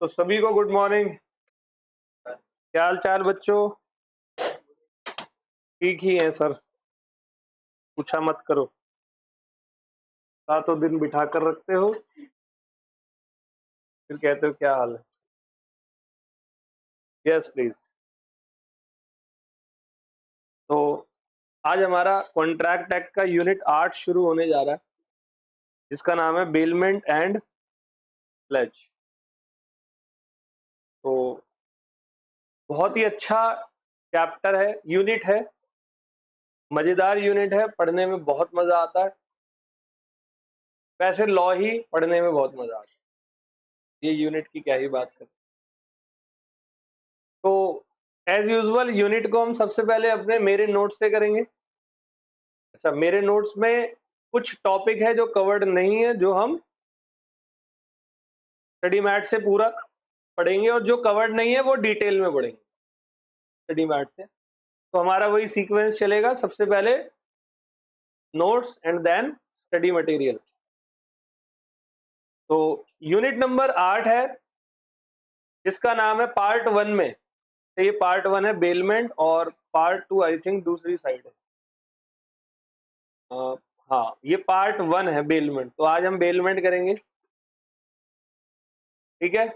तो सभी को गुड मॉर्निंग। क्या हाल चाल बच्चों? ठीक ही है सर, पूछा मत करो। रातों दिन बिठा कर रखते हो, फिर कहते हो क्या हाल है। Yes please. तो आज हमारा कॉन्ट्रैक्ट एक्ट का यूनिट 8 शुरू होने जा रहा है, जिसका नाम है बेलमेंट एंड प्लेज। तो बहुत ही अच्छा चैप्टर है, यूनिट है, मजेदार यूनिट है, पढ़ने में बहुत मजा आता है। वैसे लॉ ही पढ़ने में बहुत मजा आता है, ये यूनिट की क्या ही बात करें। तो एज यूजुअल यूनिट को हम सबसे पहले अपने मेरे नोट्स से करेंगे। अच्छा, मेरे नोट्स में कुछ टॉपिक है जो कवर्ड नहीं है, जो हम स्टडी मैट से पूरा पढ़ेंगे, और जो कवर्ड नहीं है वो डिटेल में पढ़ेंगे स्टडी मैट से। तो हमारा वही सीक्वेंस चलेगा, सबसे पहले notes and then study material. तो यूनिट नंबर 8 है, जिसका नाम है पार्ट 1 में। तो ये पार्ट 1 है बेलमेंट, और पार्ट 2 आई थिंक दूसरी साइड है। हाँ, ये पार्ट 1 है बेलमेंट। तो आज हम बेलमेंट करेंगे, ठीक है।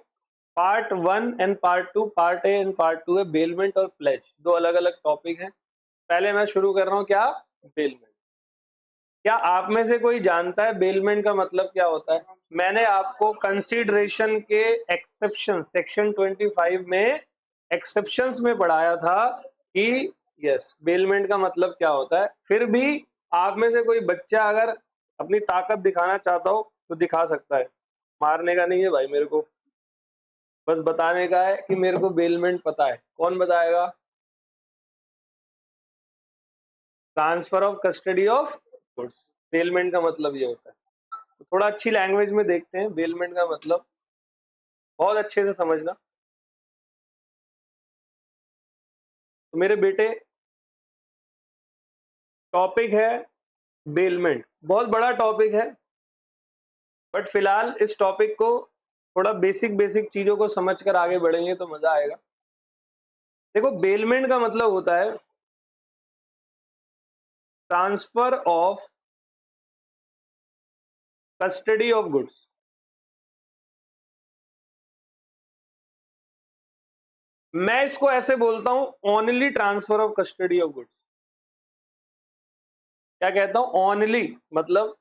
Part 1 and part 2, part A and part 2 है बेलमेंट और प्लेज, दो अलग अलग टॉपिक हैं। पहले मैं शुरू कर रहा हूँ क्या, बेलमेंट। क्या आप में से कोई जानता है बेलमेंट का मतलब क्या होता है? मैंने आपको कंसीडरेशन के एक्सेप्शन सेक्शन 25 में एक्सेप्शंस में पढ़ाया था कि यस बेलमेंट का मतलब क्या होता है। फिर भी आप में से कोई बच्चा अगर अपनी ताकत दिखाना चाहता हो तो दिखा सकता है, मारने का नहीं है भाई मेरे को, बस बताने का है कि मेरे को बेलमेंट पता है। कौन बताएगा? Transfer of custody of goods, bailment का मतलब ये होता है। तो थोड़ा अच्छी लैंग्वेज में देखते हैं बेलमेंट का मतलब, बहुत अच्छे से समझना। तो मेरे बेटे, टॉपिक है बेलमेंट, बहुत बड़ा टॉपिक है, बट फिलहाल इस टॉपिक को थोड़ा बेसिक बेसिक चीजों को समझकर आगे बढ़ेंगे तो मजा आएगा। देखो, बेलमेंट का मतलब होता है transfer of custody of goods. मैं इसको ऐसे बोलता हूं, only transfer of custody of goods. क्या कहता हूं? ओनली मतलब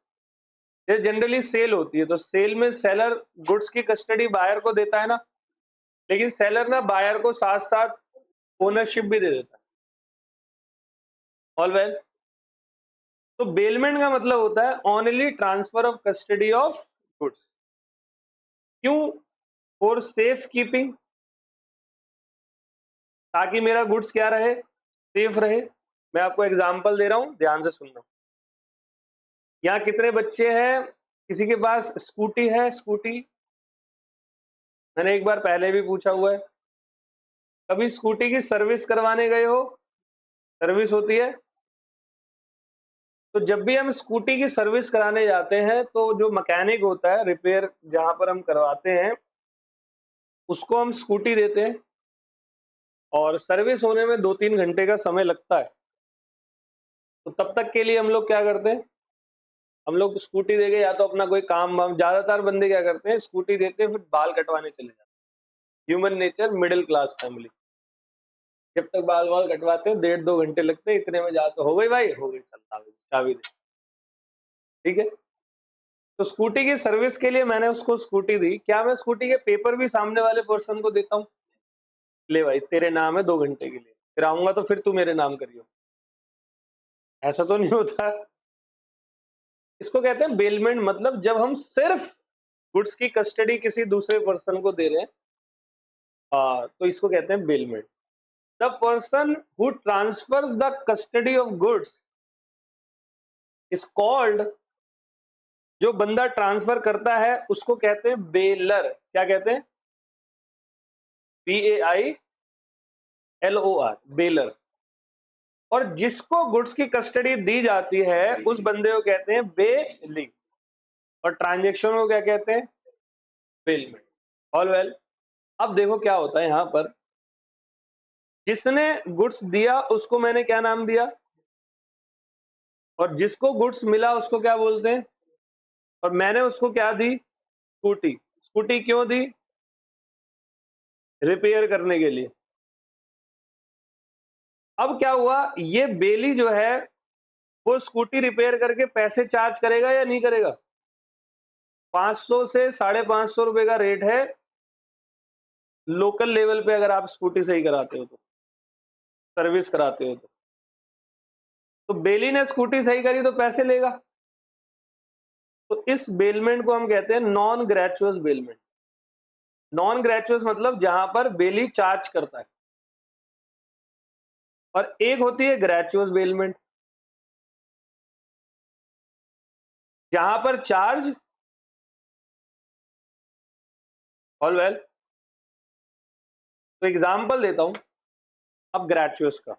ये जनरली सेल होती है, तो सेल में सेलर गुड्स की कस्टडी बायर को देता है ना, लेकिन सेलर ना बायर को साथ साथ ओनरशिप भी दे देता है। All well. तो बेलमेंट का मतलब होता है only transfer of custody of goods. क्यों? फॉर सेफ कीपिंग, ताकि मेरा गुड्स क्या रहे, सेफ रहे। मैं आपको एग्जांपल दे रहा हूं, ध्यान से सुनना। यहाँ कितने बच्चे हैं, किसी के पास स्कूटी है? स्कूटी मैंने एक बार पहले भी पूछा हुआ है, कभी स्कूटी की सर्विस करवाने गए हो? सर्विस होती है। तो जब भी हम स्कूटी की सर्विस कराने जाते हैं तो जो मैकेनिक होता है, रिपेयर जहां पर हम करवाते हैं, उसको हम स्कूटी देते हैं, और सर्विस होने में 2-3 घंटे का समय लगता है। तो तब तक के लिए हम लोग क्या करते हैं, हम लोग स्कूटी देके या तो अपना कोई काम वाम, ज्यादातर बंदे क्या करते हैं, स्कूटी देते हैं फिर बाल कटवाने चले जाते हैं। Human nature, middle class family. जब तक बाल वाल कटवाते हैं 1.5-2 घंटे लगते हैं, इतने में जाते हो गई भाई, हो गई, चलता चाबी दे, ठीक है। तो स्कूटी की सर्विस के लिए मैंने उसको स्कूटी दी। क्या मैं स्कूटी के पेपर भी सामने वाले पर्सन को देता हूँ? ले भाई, तेरे नाम है 2 घंटे के लिए, फिर आऊंगा तो फिर तू मेरे नाम करियो, ऐसा तो नहीं होता। इसको कहते हैं बेलमेंट। मतलब जब हम सिर्फ गुड्स की कस्टडी किसी दूसरे पर्सन को दे रहे हैं, तो इसको कहते हैं bailment. The person who transverse the custody of goods is called, जो बंदा ट्रांसफर करता है उसको कहते हैं बेलर। क्या कहते हैं? BAILOR, baler. और जिसको गुड्स की कस्टडी दी जाती है उस बंदे को कहते हैं बेली, और ट्रांजेक्शन को क्या कहते हैं? बेलमेंट। All well. अब देखो क्या होता है यहाँ पर, जिसने गुड्स दिया उसको मैंने क्या नाम दिया, और जिसको गुड्स मिला उसको क्या बोलते हैं, और मैंने उसको क्या दी, स्कूटी। स्कूटी क्यों दी, रिपेयर करने के लिए। अब क्या हुआ, ये बेली जो है वो स्कूटी रिपेयर करके पैसे चार्ज करेगा या नहीं करेगा। 500 से 550 रुपए का रेट है लोकल लेवल पे, अगर आप स्कूटी सही कराते हो तो, सर्विस कराते हो तो बेली ने स्कूटी सही करी तो पैसे लेगा। तो इस बेलमेंट को हम कहते हैं non gratuitous bailment. Non gratuitous मतलब जहां पर बेली चार्ज करता है, और एक होती है ग्रेचुअस बेलमेंट जहां पर चार्ज ऑल वेल। तो एग्जांपल देता हूं अब ग्रेचुअस का।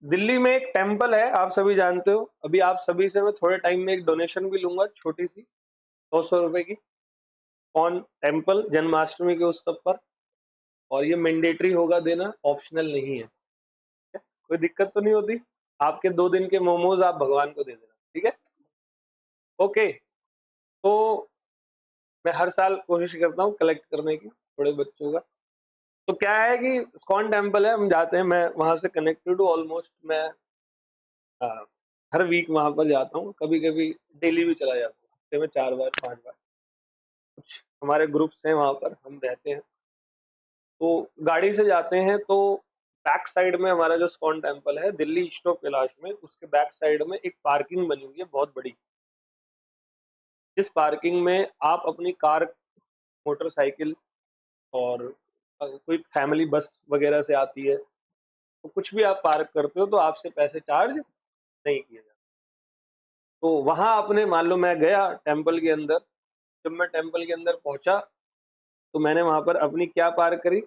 दिल्ली में एक टेम्पल है, आप सभी जानते हो। अभी आप सभी से मैं थोड़े टाइम में एक डोनेशन भी लूंगा, छोटी सी 200 रुपए की, ऑन टेम्पल जन्माष्टमी के उत्सव पर। और ये मैंडेटरी होगा देना, ऑप्शनल नहीं है। कोई दिक्कत तो नहीं होती, आपके 2 दिन के मोमोज आप भगवान को दे देना, ठीक है। ओके, तो मैं हर साल कोशिश करता हूँ कलेक्ट करने की थोड़े बच्चों का। तो क्या है कि स्कॉन टेम्पल है, हम जाते हैं, मैं वहां से कनेक्टेड हूँ ऑलमोस्ट। मैं आ, हर वीक वहां पर जाता हूँ, कभी कभी डेली भी चला जाता हूँ, हफ्ते में 4 बार 5 बार। कुछ हमारे ग्रुप्स हैं वहां पर, हम रहते हैं, तो गाड़ी से जाते हैं। तो बैक साइड में हमारा जो स्कॉन टेम्पल है दिल्ली ईस्ट ऑफ कैलाश में, उसके बैक साइड में एक पार्किंग बनी हुई है बहुत बड़ी। जिस पार्किंग में आप अपनी कार, मोटरसाइकिल, और कोई फैमिली बस वगैरह से आती है, तो कुछ भी आप पार्क करते हो तो आपसे पैसे चार्ज नहीं किए जाते। तो वहां आपने, मान लो मैं गया टेम्पल के अंदर, जब मैं टेम्पल के अंदर पहुंचा तो मैंने वहां पर अपनी क्या पार्क करी,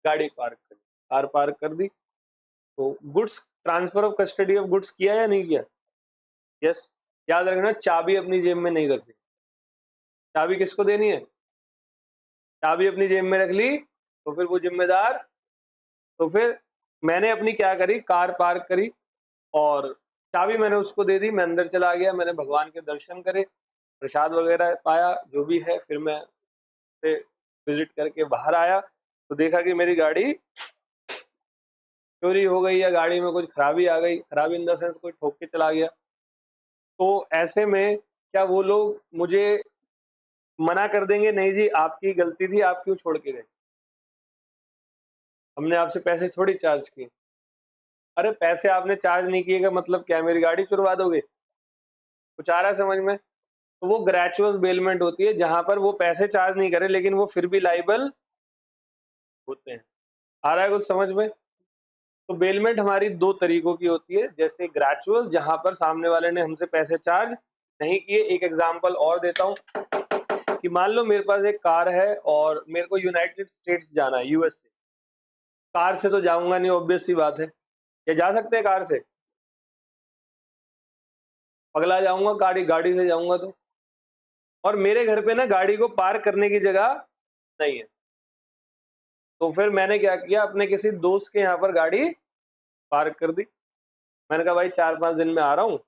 गाड़ी पार्क करी, कार पार्क कर दी। तो goods, transfer of custody of goods किया या नहीं किया। यस। याद रखना, चाबी अपनी जेब में नहीं रखनी। चाबी किसको देनी है, चाबी अपनी जेब में रख ली तो फिर वो जिम्मेदार। तो फिर मैंने अपनी क्या करी, कार पार्क करी, और चाबी मैंने उसको दे दी। मैं अंदर चला गया, मैंने भगवान के दर्शन करे, प्रसाद वगैरह पाया जो भी है, फिर मैं से विजिट करके बाहर आया तो देखा कि मेरी गाड़ी चोरी हो गई, या गाड़ी में कुछ खराबी आ गई, खराबी इन द सेंस कोई ठोक के चला गया। तो ऐसे में क्या वो लोग मुझे मना कर देंगे, नहीं जी आपकी गलती थी, आप क्यों छोड़ के गए, हमने आपसे पैसे थोड़ी चार्ज किए। अरे पैसे आपने चार्ज नहीं किए का मतलब क्या, मेरी गाड़ी चुरवा दोगे। कुछ आ रहा है समझ में। तो वो ग्रेचुअस बेलमेंट होती है जहां पर वो पैसे चार्ज नहीं करे लेकिन वो फिर भी लाइबल होते हैं। आ रहा है कुछ समझ में। तो बेलमेंट हमारी 2 तरीकों की होती है, जैसे ग्रेचुअस जहां पर सामने वाले ने हमसे पैसे चार्ज नहीं किए। एक एग्जांपल और देता हूं कि मान लो मेरे पास एक कार है और मेरे को यूनाइटेड स्टेट्स जाना है, यूएस से। कार से तो जाऊंगा नहीं, ऑब्वियस सी बात है। ये जा सकते हैं कार से, पगला जाऊंगा, गाड़ी गाड़ी से जाऊंगा तो। और मेरे घर पे ना गाड़ी को पार्क करने की जगह नहीं है। तो फिर मैंने क्या किया, अपने किसी दोस्त के यहाँ पर गाड़ी पार्क कर दी। मैंने कहा भाई 4-5 दिन में आ रहा हूँ,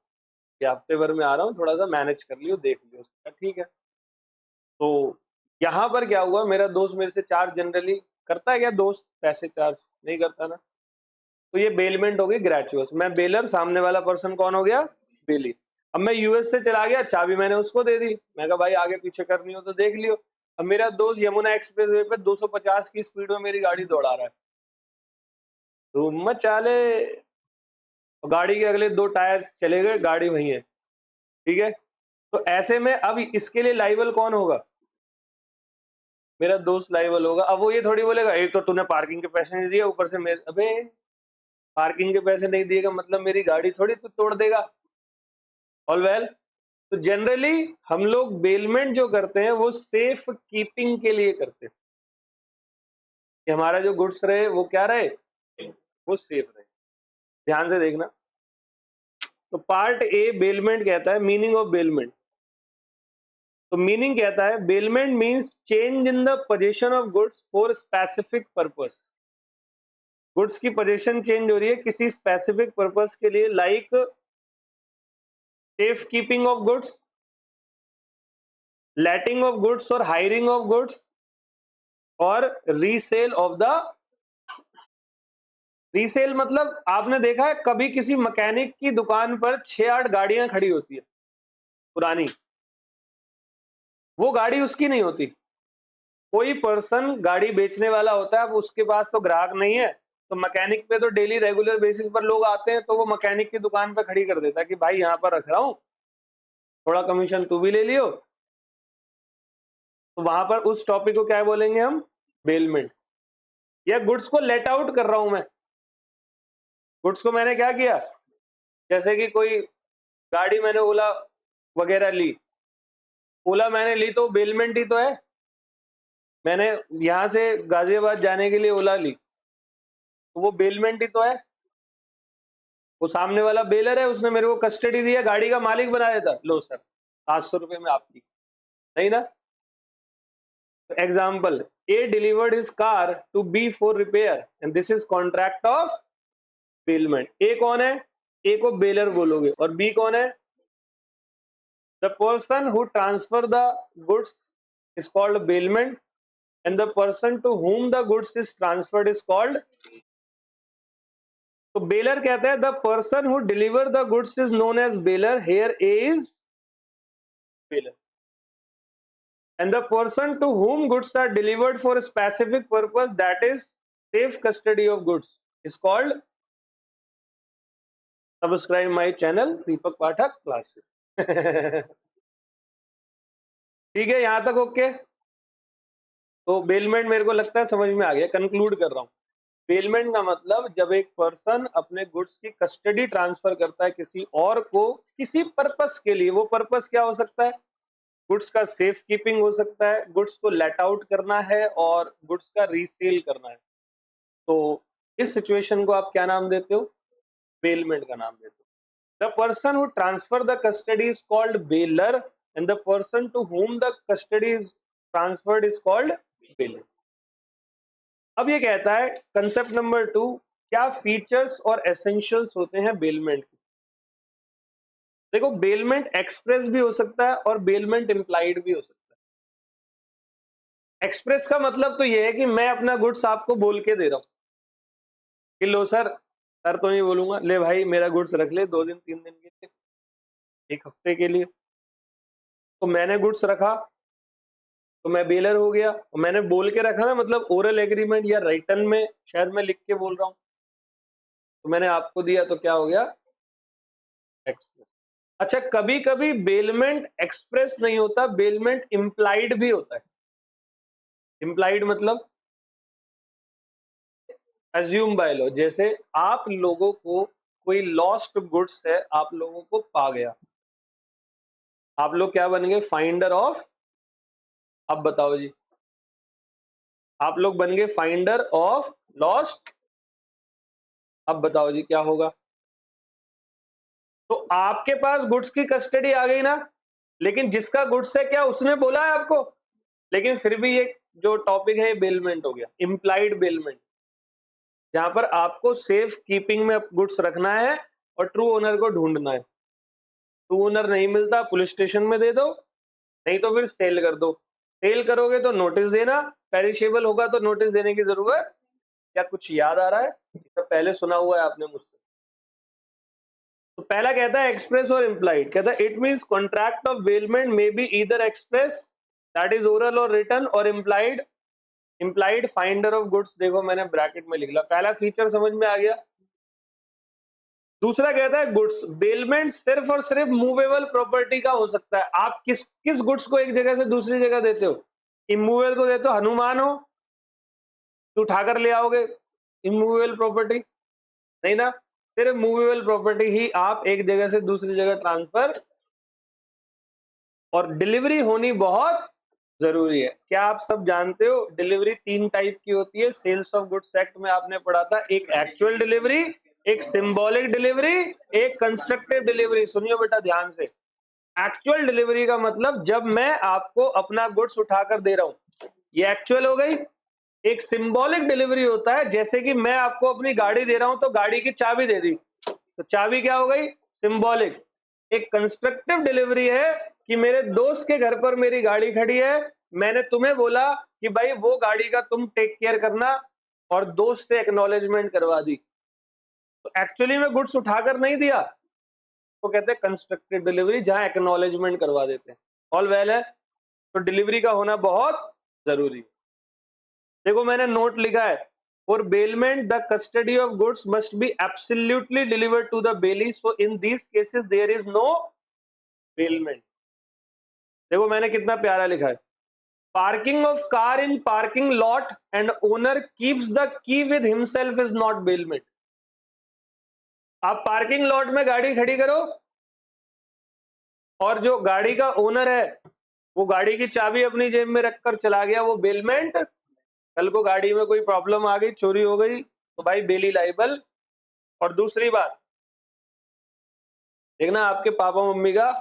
या हफ्ते भर में आ रहा हूँ, थोड़ा सा मैनेज कर लियो, देख लियो। उसका ठीक है। तो यहाँ पर क्या हुआ, मेरा दोस्त मेरे से चार्ज जनरली करता है क्या, दोस्त पैसे चार्ज नहीं करता ना। तो ये बेलमेंट हो गई ग्रेचुअस, मैं बेलर, सामने वाला पर्सन कौन हो गया, बेली। अब मैं यूएस से चला गया, चाबी मैंने उसको दे दी, मैं कहा भाई आगे पीछे करनी हो तो देख लियो। अब मेरा दोस्त यमुना एक्सप्रेस वे पे 250 की स्पीड में मेरी गाड़ी दौड़ा रहा है, तो मत चाले, गाड़ी के अगले 2 टायर चले गए, गाड़ी वहीं है, ठीक है। तो ऐसे में अब इसके लिए लाइबल कौन होगा, मेरा दोस्त लाइबल होगा। अब वो ये थोड़ी बोलेगा एक तो तूने पार्किंग के पैसे नहीं दिए, ऊपर से मेरे, अबे पार्किंग के पैसे नहीं दिएगा मतलब मेरी गाड़ी थोड़ी तू तोड़ देगा। All well. तो जनरली हम लोग बेलमेंट जो करते हैं वो सेफ कीपिंग के लिए करते हैं, कि हमारा जो गुड्स रहे वो क्या रहे, वो सेफ रहे। ध्यान से देखना। तो पार्ट ए बेलमेंट कहता है मीनिंग ऑफ बेलमेंट। तो मीनिंग कहता है bailment means change in the position of goods for specific purpose. Goods की पोजीशन चेंज हो रही है किसी स्पेसिफिक पर्पस के लिए, like safe keeping of goods, letting of goods और हायरिंग ऑफ गुड्स, और रीसेल ऑफ द। रीसेल मतलब आपने देखा है कभी किसी मैकेनिक की दुकान पर 6-8 गाड़ियां खड़ी होती है पुरानी, वो गाड़ी उसकी नहीं होती, कोई पर्सन गाड़ी बेचने वाला होता है, अब उसके पास तो ग्राहक नहीं है, तो मैकेनिक पे तो डेली रेगुलर बेसिस पर लोग आते हैं, तो वो मैकेनिक की दुकान पर खड़ी कर देता है कि भाई यहां पर रख रहा हूं, थोड़ा कमीशन तू भी ले लियो। तो वहां पर उस टॉपिक को क्या बोलेंगे हम, बेलमेंट। या गुड्स को लेट आउट कर रहा हूं मैं, गुड्स को मैंने क्या किया, जैसे कि कोई गाड़ी मैंने ओला वगैरह ली, ओला मैंने ली तो बेलमेंट ही तो है, मैंने यहां से गाजियाबाद जाने के लिए ओला ली, तो वो बेलमेंट ही तो है। वो सामने वाला बेलर है, उसने मेरे को कस्टडी दिया, गाड़ी का मालिक बना देता, लो सर 700 रुपए में आपकी, नहीं ना। Example, A delivered his car to B for repair and this is contract of bailment. A कौन है, ए को बेलर बोलोगे, और बी कौन है, the person who transfer the goods is called bailment and the person to whom the goods is transferred is called. तो bailor कहता है the person who deliver the goods is known as bailor, here A is bailor, and the person to whom goods are delivered for a specific purpose, that is safe custody of goods, is called। subscribe my channel Deepak Pathak classes. ठीक है, यहां तक okay. तो bailment मेरे को लगता है समझ में आ गया, कंक्लूड कर रहा हूं। बेलमेंट का मतलब जब एक पर्सन अपने गुड्स की कस्टडी ट्रांसफर करता है किसी और को किसी पर्पस के लिए, वो पर्पस क्या हो सकता है, गुड्स का सेफ कीपिंग हो सकता है, गुड्स को लेट आउट करना है, और गुड्स का रीसेल करना है। तो इस सिचुएशन को आप क्या नाम देते हो, बेलमेंट का नाम देते हो। The person who transfer the custody is called bailor and the person to whom the custody is transferred is called bailor. अब ये कहता है कंसेप्ट नंबर 2, क्या फीचर्स और एसेंशियल्स होते हैं बेलमेंट के। देखो, बेलमेंट एक्सप्रेस भी हो सकता है और बेलमेंट इंप्लाइड भी हो सकता है। एक्सप्रेस का मतलब तो ये है कि मैं अपना गुड्स आपको बोल के दे रहा हूं कि लो सर, सर तो नहीं बोलूंगा, ले भाई मेरा गुड्स रख ले 2 दिन 3 दिन के लिए, 1 हफ्ते के लिए। तो मैंने गुड्स रखा तो मैं बेलर हो गया, और मैंने बोल के रखा ना, मतलब ओरल एग्रीमेंट या रिटर्न में शायद मैं लिख के बोल रहा हूं, तो मैंने आपको दिया तो क्या हो गया, एक्सप्रेस। अच्छा, कभी कभी बेलमेंट एक्सप्रेस नहीं होता, बेलमेंट इंप्लाइड भी होता है। इंप्लाइड मतलब अज्यूम बाय लॉ, जैसे आप लोगों को कोई लॉस्ट गुड्स है, आप लोगों को पा गया, आप लोग क्या बन गए, फाइंडर ऑफ। अब बताओ जी, आप लोग बन गए फाइंडर ऑफ लॉस्ट। अब बताओ जी क्या होगा, तो आपके पास गुड्स की कस्टडी आ गई ना, लेकिन जिसका गुड्स है क्या उसने बोला है आपको, लेकिन फिर भी ये जो टॉपिक है बेलमेंट हो गया, इंप्लाइड बेलमेंट, जहां पर आपको सेफ कीपिंग में गुड्स रखना है और ट्रू ओनर को ढूंढना है। ट्रू ओनर नहीं मिलता, पुलिस स्टेशन में दे दो, नहीं तो फिर सेल कर दो। सेल करोगे तो नोटिस देना, पेरिशेबल होगा तो नोटिस देने की जरूरत, क्या कुछ याद आ रहा है, तो पहले सुना हुआ है आपने मुझसे। तो पहला कहता है एक्सप्रेस और इंप्लाइड, कहता है it means contract of bailment may be either express that is oral और रिटन, और implied implied finder of goods. देखो मैंने ब्रैकेट में लिख लिया, पहला फीचर समझ में आ गया। दूसरा कहता है गुड्स, बेलमेंट सिर्फ और सिर्फ मूवेबल प्रॉपर्टी का हो सकता है। आप किस किस गुड्स को एक जगह से दूसरी जगह देते हो, इमूवेबल को देते हो, हनुमान हो तो उठाकर ले आओगे, इमूवेबल प्रॉपर्टी नहीं ना, सिर्फ मूवेबल प्रॉपर्टी ही आप एक जगह से दूसरी जगह ट्रांसफर, और डिलीवरी होनी बहुत जरूरी है। क्या आप सब जानते हो डिलीवरी 3 टाइप की होती है, सेल्स ऑफ गुड्स एक्ट में आपने पढ़ा था, एक एक्चुअल डिलीवरी, एक सिंबॉलिक डिलीवरी, एक कंस्ट्रक्टिव डिलीवरी। सुनियो बेटा ध्यान से, एक्चुअल डिलीवरी का मतलब जब मैं आपको अपना गुड्स उठाकर दे रहा हूं, ये एक्चुअल हो गई। एक सिंबॉलिक डिलीवरी होता है, जैसे कि मैं आपको अपनी गाड़ी दे रहा हूं तो गाड़ी की चाबी दे दी, तो चाबी क्या हो गई? सिंबॉलिक। एक कंस्ट्रक्टिव डिलीवरी है कि मेरे दोस्त के घर पर मेरी गाड़ी खड़ी है, मैंने तुम्हें बोला कि भाई वो गाड़ी का तुम टेक केयर करना, और दोस्त से एक्नॉलेजमेंट करवा दी, तो एक्चुअली में गुड्स उठाकर नहीं दिया, तो कहते हैं कंस्ट्रक्टिव डिलीवरी, जहां एक्नॉलेजमेंट करवा देते हैं। ऑल वेल है, तो डिलीवरी का होना बहुत जरूरी है। देखो मैंने नोट लिखा है, for bailment the custody of goods must be absolutely delivered to the bailee, so in these cases there is no bailment. देखो मैंने कितना प्यारा लिखा है, parking of car in parking lot and owner keeps the key with himself is not bailment. आप parking lot में गाड़ी खड़ी करो और जो गाड़ी का ओनर है वो गाड़ी की चाबी अपनी जेब में रखकर चला गया, वो बेलमेंट? कल को गाड़ी में कोई प्रॉब्लम आ गई, चोरी हो गई, तो भाई बेली लाइबल। और दूसरी बात देखना, आपके पापा मम्मी का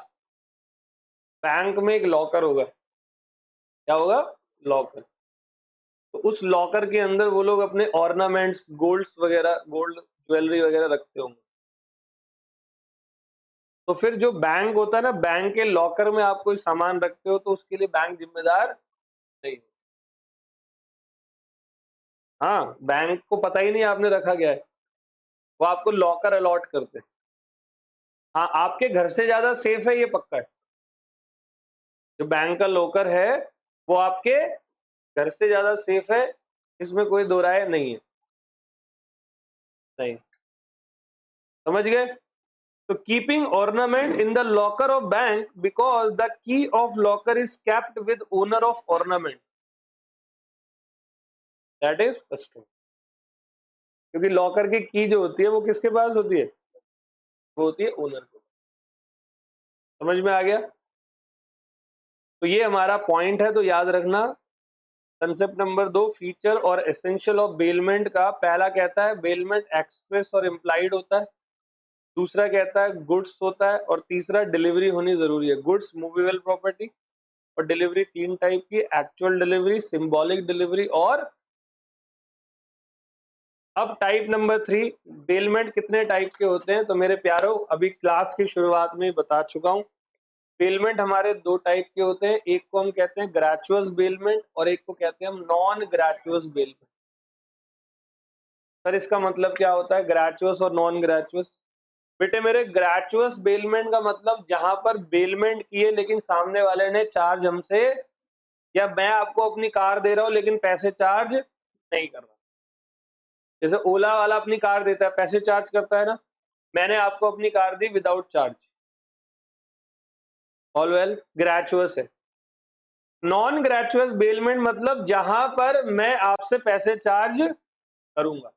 बैंक में एक लॉकर होगा, क्या होगा? लॉकर। तो उस लॉकर के अंदर वो लोग अपने ऑर्नामेंट्स, गोल्ड्स वगैरह, गोल्ड ज्वेलरी वगैरह रखते होंगे। तो फिर जो बैंक होता है ना, बैंक के लॉकर में आप कोई सामान रखते हो तो उसके लिए बैंक जिम्मेदार नहीं। हाँ, बैंक को पता ही नहीं आपने रखा गया है, वो आपको लॉकर अलॉट करते हैं। हाँ, आपके घर से ज्यादा सेफ है, ये पक्का है। जो बैंक का लॉकर है वो आपके घर से ज्यादा सेफ है, इसमें कोई दो राय नहीं है। नहीं, समझ गए? तो keeping ornament in the locker of bank because the key of locker is kept with owner of ornament, that is custom. क्योंकि लॉकर की की जो होती है वो किसके पास होती है? वो होती है ओनर के। समझ में आ गया? तो ये हमारा पॉइंट है, तो याद रखना। कंसेप्ट नंबर 2, फीचर और एसेंशियल ऑफ बेलमेंट का। पहला कहता है बेलमेंट एक्सप्रेस और इम्प्लाइड होता है, दूसरा कहता है गुड्स होता है, और तीसरा डिलीवरी होनी जरूरी है। गुड्स मूवेबल प्रॉपर्टी, और डिलीवरी तीन टाइप की, एक्चुअल डिलीवरी, सिंबॉलिक डिलीवरी, और अब टाइप नंबर 3, बेलमेंट कितने टाइप के होते हैं? तो मेरे प्यारों, अभी क्लास की शुरुआत में बता चुका हूं, बेलमेंट हमारे दो टाइप के होते हैं, एक को हम कहते हैं ग्रेचुअस बेलमेंट और एक को कहते हैं हम नॉन ग्रेचुअस बेलमेंट। सर इसका मतलब क्या होता है, ग्रेचुअस और नॉन ग्रेचुअस? बेटे मेरे, ग्रेचुअस बेलमेंट का मतलब जहां पर बेलमेंट किए लेकिन सामने वाले ने चार्ज हमसे, या मैं आपको अपनी कार दे रहा हूं लेकिन पैसे चार्ज नहीं कर रहा। जैसे ओला वाला अपनी कार देता है, पैसे चार्ज करता है ना, मैंने आपको अपनी कार दी without charge, all well, gratuitous है। नॉन ग्रेचुअस बेलमेंट मतलब जहां पर मैं आपसे पैसे चार्ज करूंगा।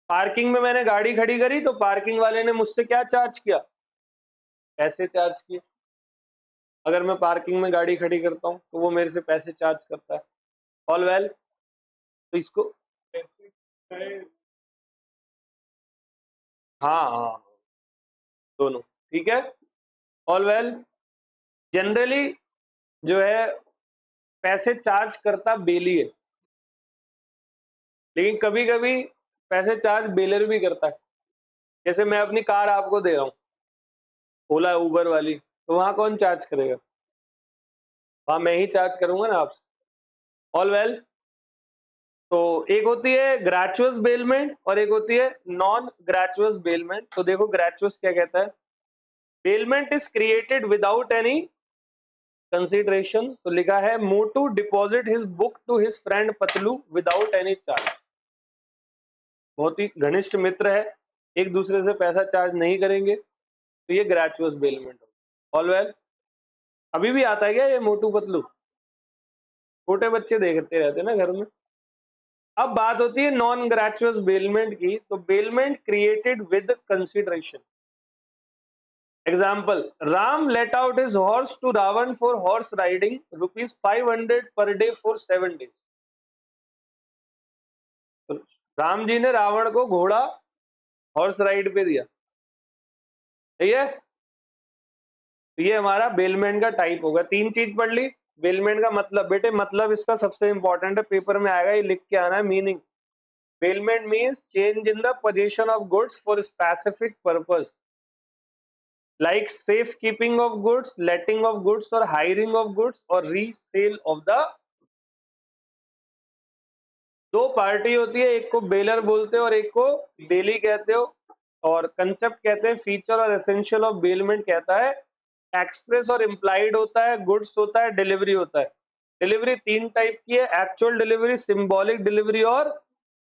पार्किंग में मैंने गाड़ी खड़ी करी तो पार्किंग वाले ने मुझसे क्या चार्ज किया? पैसे चार्ज किए। अगर मैं पार्किंग में गाड़ी खड़ी करता हूं तो वो मेरे से पैसे चार्ज करता है, ऑल वेल। तो इसको हाँ हाँ, दोनों ठीक है, ऑल वेल। जनरली जो है पैसे चार्ज करता बेली है, लेकिन कभी कभी पैसे चार्ज बेलर भी करता है। जैसे मैं अपनी कार आपको दे रहा हूँ, ओला उबर वाली, तो वहां कौन चार्ज करेगा? वहां मैं ही चार्ज करूंगा ना आपसे, ऑल वेल। तो एक होती है ग्रेचुअस बेलमेंट और एक होती है नॉन ग्रेचुअस बेलमेंट। तो देखो ग्रेचुअस क्या कहता है, bailment is created without any consideration. तो लिखा है Motu deposit his book to his friend Patlu without any charge. बहुत ही घनिष्ठ मित्र है, एक दूसरे से पैसा चार्ज नहीं करेंगे, तो ये ग्रेचुअस बेलमेंट हो। ऑल वेल, अभी भी आता है क्या ये मोटू पतलू? छोटे बच्चे देखते रहते ना घर में। अब बात होती है नॉन ग्रेचुअस बेलमेंट की। तो bailment created with consideration. Example, Ram let out his horse to Ravan for horse riding, ₹500 per day for 7 days। तो राम जी ने रावण को घोड़ा हॉर्स राइड पे दिया, ठीक है? तो ये हमारा बेलमेंट का टाइप होगा। 3 चीज पढ़ ली। बेलमेंट का मतलब, बेटे मतलब इसका सबसे इंपॉर्टेंट है, पेपर में आएगा, ये लिख के आना है meaning. Bailment means change in the position of goods for specific purpose, like safekeeping of goods, letting of goods or hiring of goods or resale of the। दो पार्टी होती है, एक को बेलर बोलते हो और एक को बेली कहते हो। और कंसेप्ट कहते हैं फीचर और एसेंशियल ऑफ बेलमेंट कहता है एक्सप्रेस और इम्प्लाइड होता है, गुड्स होता है, डिलीवरी होता है। डिलीवरी 3 टाइप की है, एक्चुअल डिलीवरी, सिंबॉलिक डिलीवरी और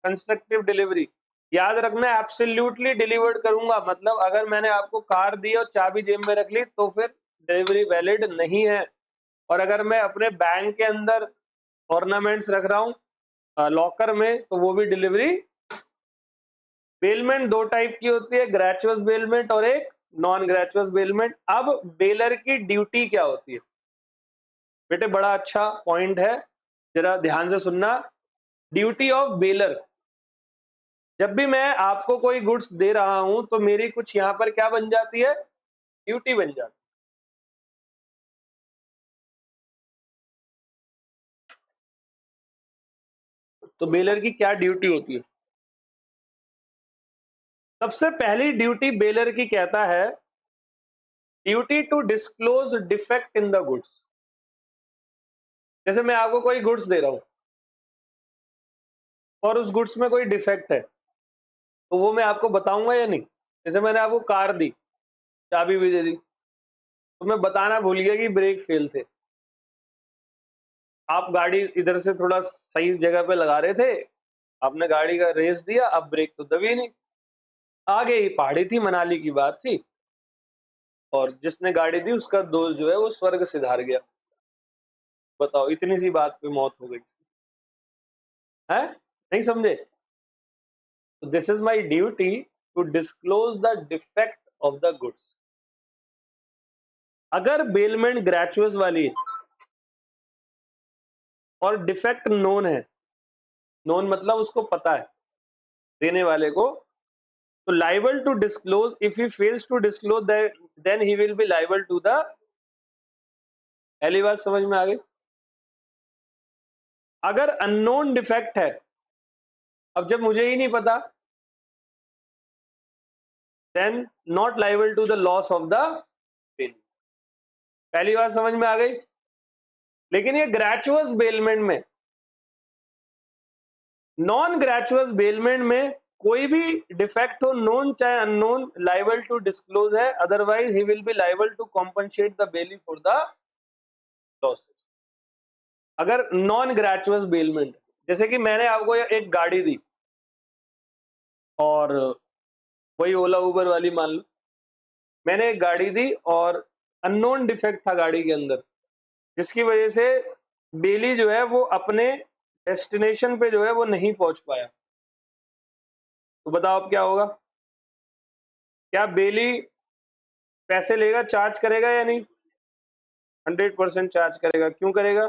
कंस्ट्रक्टिव डिलीवरी। याद रखना एब्सोल्युटली डिलीवर्ड करूंगा, मतलब अगर मैंने आपको कार दी और चाबी जेब में रख ली तो फिर डिलीवरी वैलिड नहीं है। और अगर मैं अपने बैंक के अंदर ऑर्नामेंट्स रख रहा हूँ लॉकर में, तो वो भी डिलीवरी। बेलमेंट 2 टाइप की होती है, ग्रेचुअस बेलमेंट और एक नॉन ग्रेचुअस बेलमेंट। अब बेलर की ड्यूटी क्या होती है? बेटे बड़ा अच्छा पॉइंट है, जरा ध्यान से सुनना। ड्यूटी ऑफ बेलर, जब भी मैं आपको कोई गुड्स दे रहा हूं तो मेरी कुछ यहां पर क्या बन जाती है? ड्यूटी बन जाती है। तो बेलर की क्या ड्यूटी होती है? सबसे पहली ड्यूटी बेलर की कहता है duty to disclose defect in the goods. जैसे मैं आपको कोई गुड्स दे रहा हूं और उस गुड्स में कोई डिफेक्ट है, तो वो मैं आपको बताऊंगा या नहीं? जैसे मैंने आपको कार दी, चाबी भी दे दी, तो मैं बताना भूल गया कि ब्रेक फेल थे। आप गाड़ी इधर से थोड़ा सही जगह पे लगा रहे थे, आपने गाड़ी का रेस दिया, अब ब्रेक तो दबी नहीं। आगे ही पहाड़ी थी, मनाली की बात थी, और जिसने गाड़ी दी उसका दोस्त जो है वो स्वर्ग सिधार गया। बताओ, इतनी सी बात पे मौत हो गई है? नहीं समझे? तो this is my duty to disclose the defect of the goods. अगर बेलमेंट ग्रेचुअस वाली और डिफेक्ट नोन है, नोन मतलब उसको पता है देने वाले को, तो liable to disclose, if he fails to disclose then he will be liable to the. पहली बात समझ में आ गई? अगर अननोन डिफेक्ट है, अब जब मुझे ही नहीं पता, then not liable to the loss of the bill. पहली बात समझ में आ गई? लेकिन ये ग्रेचुअस बेलमेंट में, नॉन ग्रेचुअस बेलमेंट में कोई भी डिफेक्ट हो, नोन चाहे अननोन, लाइबल टू डिस्क्लोज है, otherwise he will be liable to compensate the bailee for the losses. अगर नॉन ग्रेचुअस बेलमेंट, जैसे कि मैंने आपको एक गाड़ी दी और वही ओला उबर वाली मान लो, मैंने एक गाड़ी दी और अननोन डिफेक्ट था गाड़ी के अंदर, जिसकी वजह से बेली जो है वो अपने डेस्टिनेशन पे जो है वो नहीं पहुंच पाया। तो बताओ अब क्या होगा? क्या बेली पैसे लेगा, चार्ज करेगा या नहीं? 100% चार्ज करेगा। क्यों करेगा?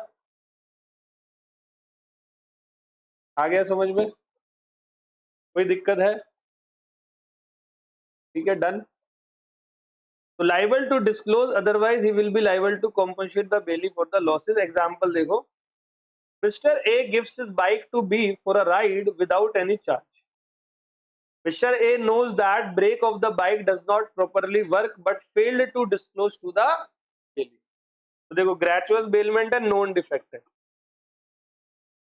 आ गया समझ में? कोई दिक्कत है? ठीक है, डन। तो liable to disclose, otherwise he will be liable to compensate the bailee for the losses. Example देखो, mister A gives his bike to B for a ride without any charge. Mr. A knows that brake of the bike does not properly work but failed to disclose to the daily। तो देखो gratuitous bailment है, known defect है।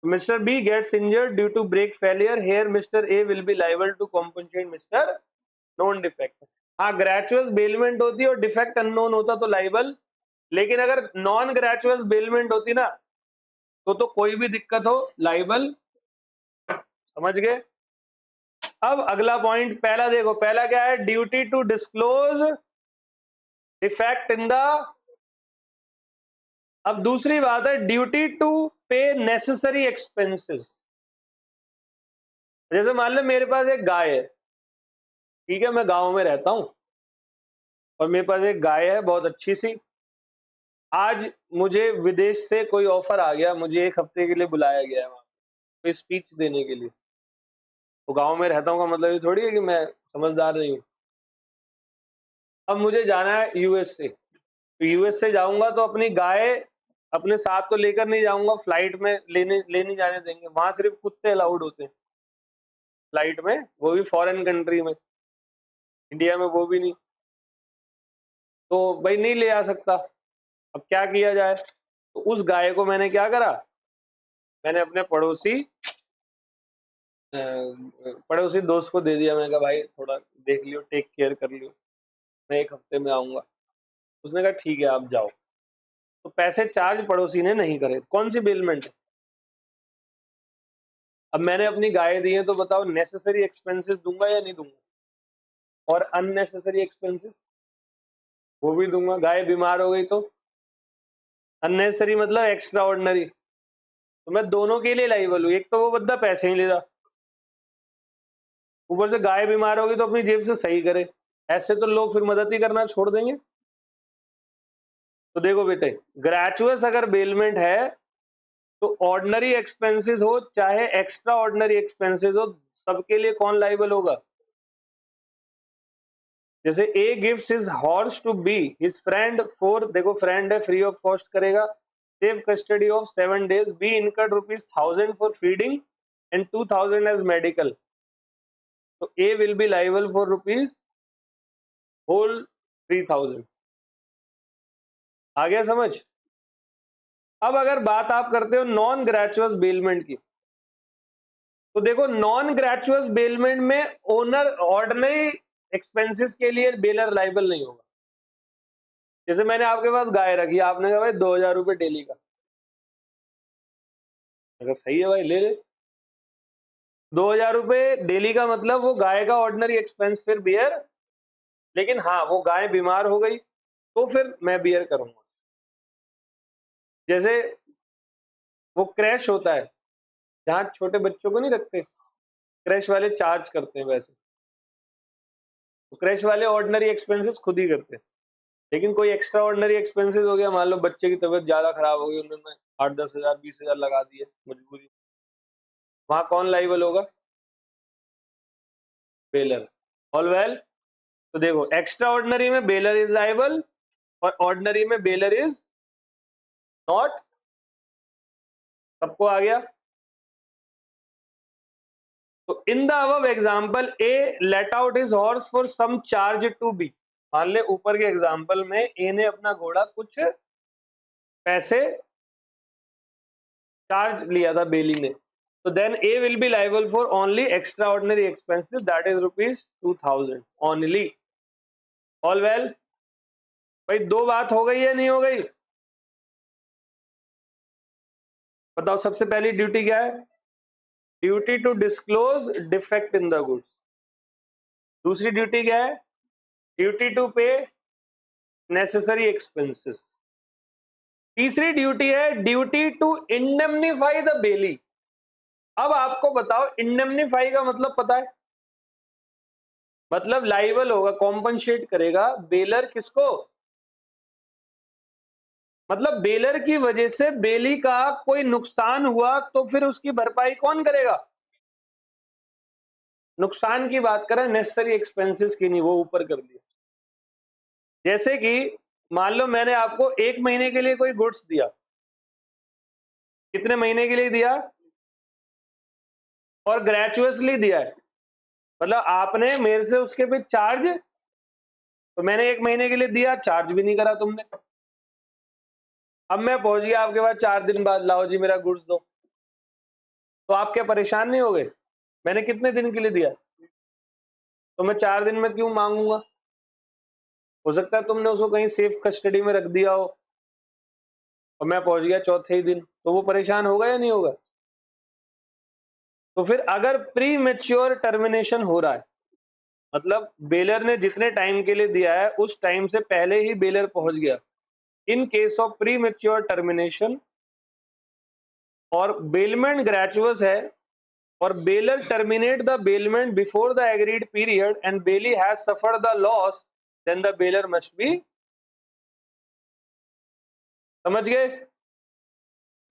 Mr. B gets injured due to brake failure, here Mr. A will be liable to compensate Mr. Non defect. हाँ, gratuitous bailment होती है और defect unknown होता तो लाइबल, लेकिन अगर नॉन ग्रेचुअस बेलमेंट होती ना, तो कोई भी दिक्कत हो लाइबल। समझ गए? अब अगला पॉइंट, पहला देखो, पहला क्या है? Duty to disclose defect in the. अब दूसरी बात है duty to pay necessary expenses. जैसे मान लो मेरे पास एक गाय है, ठीक है, मैं गांव में रहता हूं और मेरे पास एक गाय है बहुत अच्छी सी। आज मुझे विदेश से कोई ऑफर आ गया, मुझे 1 हफ्ते के लिए बुलाया गया है वहां पे स्पीच देने के लिए। तो गांव में रहता हूं का मतलब ये थोड़ी है कि मैं समझदार नहीं हूं। अब मुझे जाना है यूएस से, तो यूएस से जाऊंगा तो अपनी गाय अपने साथ तो लेकर नहीं जाऊंगा, फ्लाइट में लेने जाने देंगे, वहां सिर्फ कुत्ते अलाउड होते हैं फ्लाइट में, वो भी फॉरेन कंट्री में, इंडिया में वो भी नहीं, तो भाई नहीं ले आ सकता। अब क्या किया जाए, तो उस गाय को मैंने क्या करा, मैंने अपने पड़ोसी दोस्त को दे दिया। मैंने कहा भाई थोड़ा देख लियो, टेक केयर कर लियो, मैं 1 हफ्ते में आऊंगा। उसने कहा ठीक है आप जाओ। तो पैसे चार्ज पड़ोसी ने नहीं करे, कौन सी बेलमेंट है। अब मैंने अपनी गाय दी है तो बताओ नेसेसरी एक्सपेंसेस दूंगा या नहीं दूंगा, और अननेसेसरी एक्सपेंसेस वो भी दूंगा। गाय बीमार हो गई तो अननेसेसरी मतलब एक्स्ट्रा ऑर्डिनरी, तो मैं दोनों के लिए लाइबल हूँ। एक तो वो बंदा पैसे ही ले रहा, ऊपर से गाय बीमार होगी तो अपनी जेब से सही करे, ऐसे तो लोग फिर मदद ही करना छोड़ देंगे। तो देखो बेटे, ग्रेचुअस अगर बेलमेंट है तो ऑर्डिनरी एक्सपेंसेस हो चाहे एक्स्ट्रा ऑर्डिनरी एक्सपेंसेस हो, सबके लिए कौन लाइबल होगा। जैसे A gives his horse to B his friend for, देखो फ्रेंड है, फ्री ऑफ कॉस्ट करेगा, safe custody of 7 days, B incurred ₹1000 for feeding and 2000 as medical, तो A will be liable for rupees whole 3000। आ गया समझ। अब अगर बात आप करते हो नॉन ग्रेचुअस बेलमेंट की, तो देखो नॉन ग्रेचुअस बेलमेंट में ओनर ऑर्डिनरी एक्सपेंसेस के लिए बेलर लाइबल नहीं होगा। जैसे मैंने आपके पास गाय रखी, आपने कहा भाई 2000 रुपए डेली का, अगर सही है भाई ले ले, 2000 रुपए डेली का मतलब वो गाय का ऑर्डिनरी एक्सपेंस फिर बियर, लेकिन हाँ वो गाय बीमार हो गई तो फिर मैं बियर करूंगा। जैसे वो क्रैश होता है, जहां छोटे बच्चों को नहीं रखते, क्रैश वाले चार्ज करते हैं वैसे, तो क्रैश वाले ऑर्डिनरी एक्सपेंसेस खुद ही करते हैं। लेकिन कोई एक्स्ट्रा ऑर्डिनरी एक्सपेंसेस हो गया, मान लो बच्चे की तबीयत ज्यादा खराब हो गई, उन्होंने 8-10 हजार 20 हजार लगा दिए मजबूरी, वहां कौन लाइबल होगा, बेलर। ऑल वेल, तो देखो एक्स्ट्रा ऑर्डिनरी में बेलर इज लाइबल और ऑर्डिनरी में बेलर इज नॉट। सबको आ गया। तो in the above example A let out his horse for some charge to be, मान ले ऊपर के एग्जांपल में ए ने अपना घोड़ा कुछ पैसे चार्ज लिया था बेली ने, तो then A will be liable for only extra ordinary expenses that is ₹2000 only. All well. भाई दो बात हो गई है नहीं हो गई, बताओ। सबसे पहली ड्यूटी क्या है, duty to disclose defect in the goods. दूसरी ड्यूटी क्या है, duty to pay necessary expenses. तीसरी ड्यूटी है duty to indemnify the bailee. अब आपको बताओ इंडेमनीफाई का मतलब पता है, मतलब लाइबल होगा, कॉम्पनसेट करेगा बेलर किसको, मतलब बेलर की वजह से बेली का कोई नुकसान हुआ तो फिर उसकी भरपाई कौन करेगा। नुकसान की बात करें, नेसेसरी एक्सपेंसेस की नहीं, वो ऊपर कर दिया। जैसे कि मान लो मैंने आपको 1 महीने के लिए कोई गुड्स दिया, कितने महीने के लिए दिया, और ग्रेचुअसली दिया है, मतलब आपने मेरे से उसके पे चार्ज, तो मैंने 1 महीने के लिए दिया, चार्ज भी नहीं करा तुमने। अब मैं पहुंच गया आपके पास 4 दिन बाद, लाओ जी मेरा गुड्स दो, तो आप क्या परेशान नहीं हो गए, मैंने कितने दिन के लिए दिया, तो मैं 4 दिन में क्यों मांगूंगा। हो सकता है तुमने उसको कहीं सेफ कस्टडी में रख दिया हो और मैं पहुंच गया चौथे ही दिन, तो वो परेशान होगा या नहीं होगा। तो फिर अगर प्री मेच्योर टर्मिनेशन हो रहा है, मतलब बेलर ने जितने टाइम के लिए दिया है उस टाइम से पहले ही बेलर पहुंच गया, in case of premature termination, और बेलमेंट ग्रेचुअस है और bailor terminate the bailment before the agreed period and bailee has suffered the loss, then the bailor must be. समझ गए।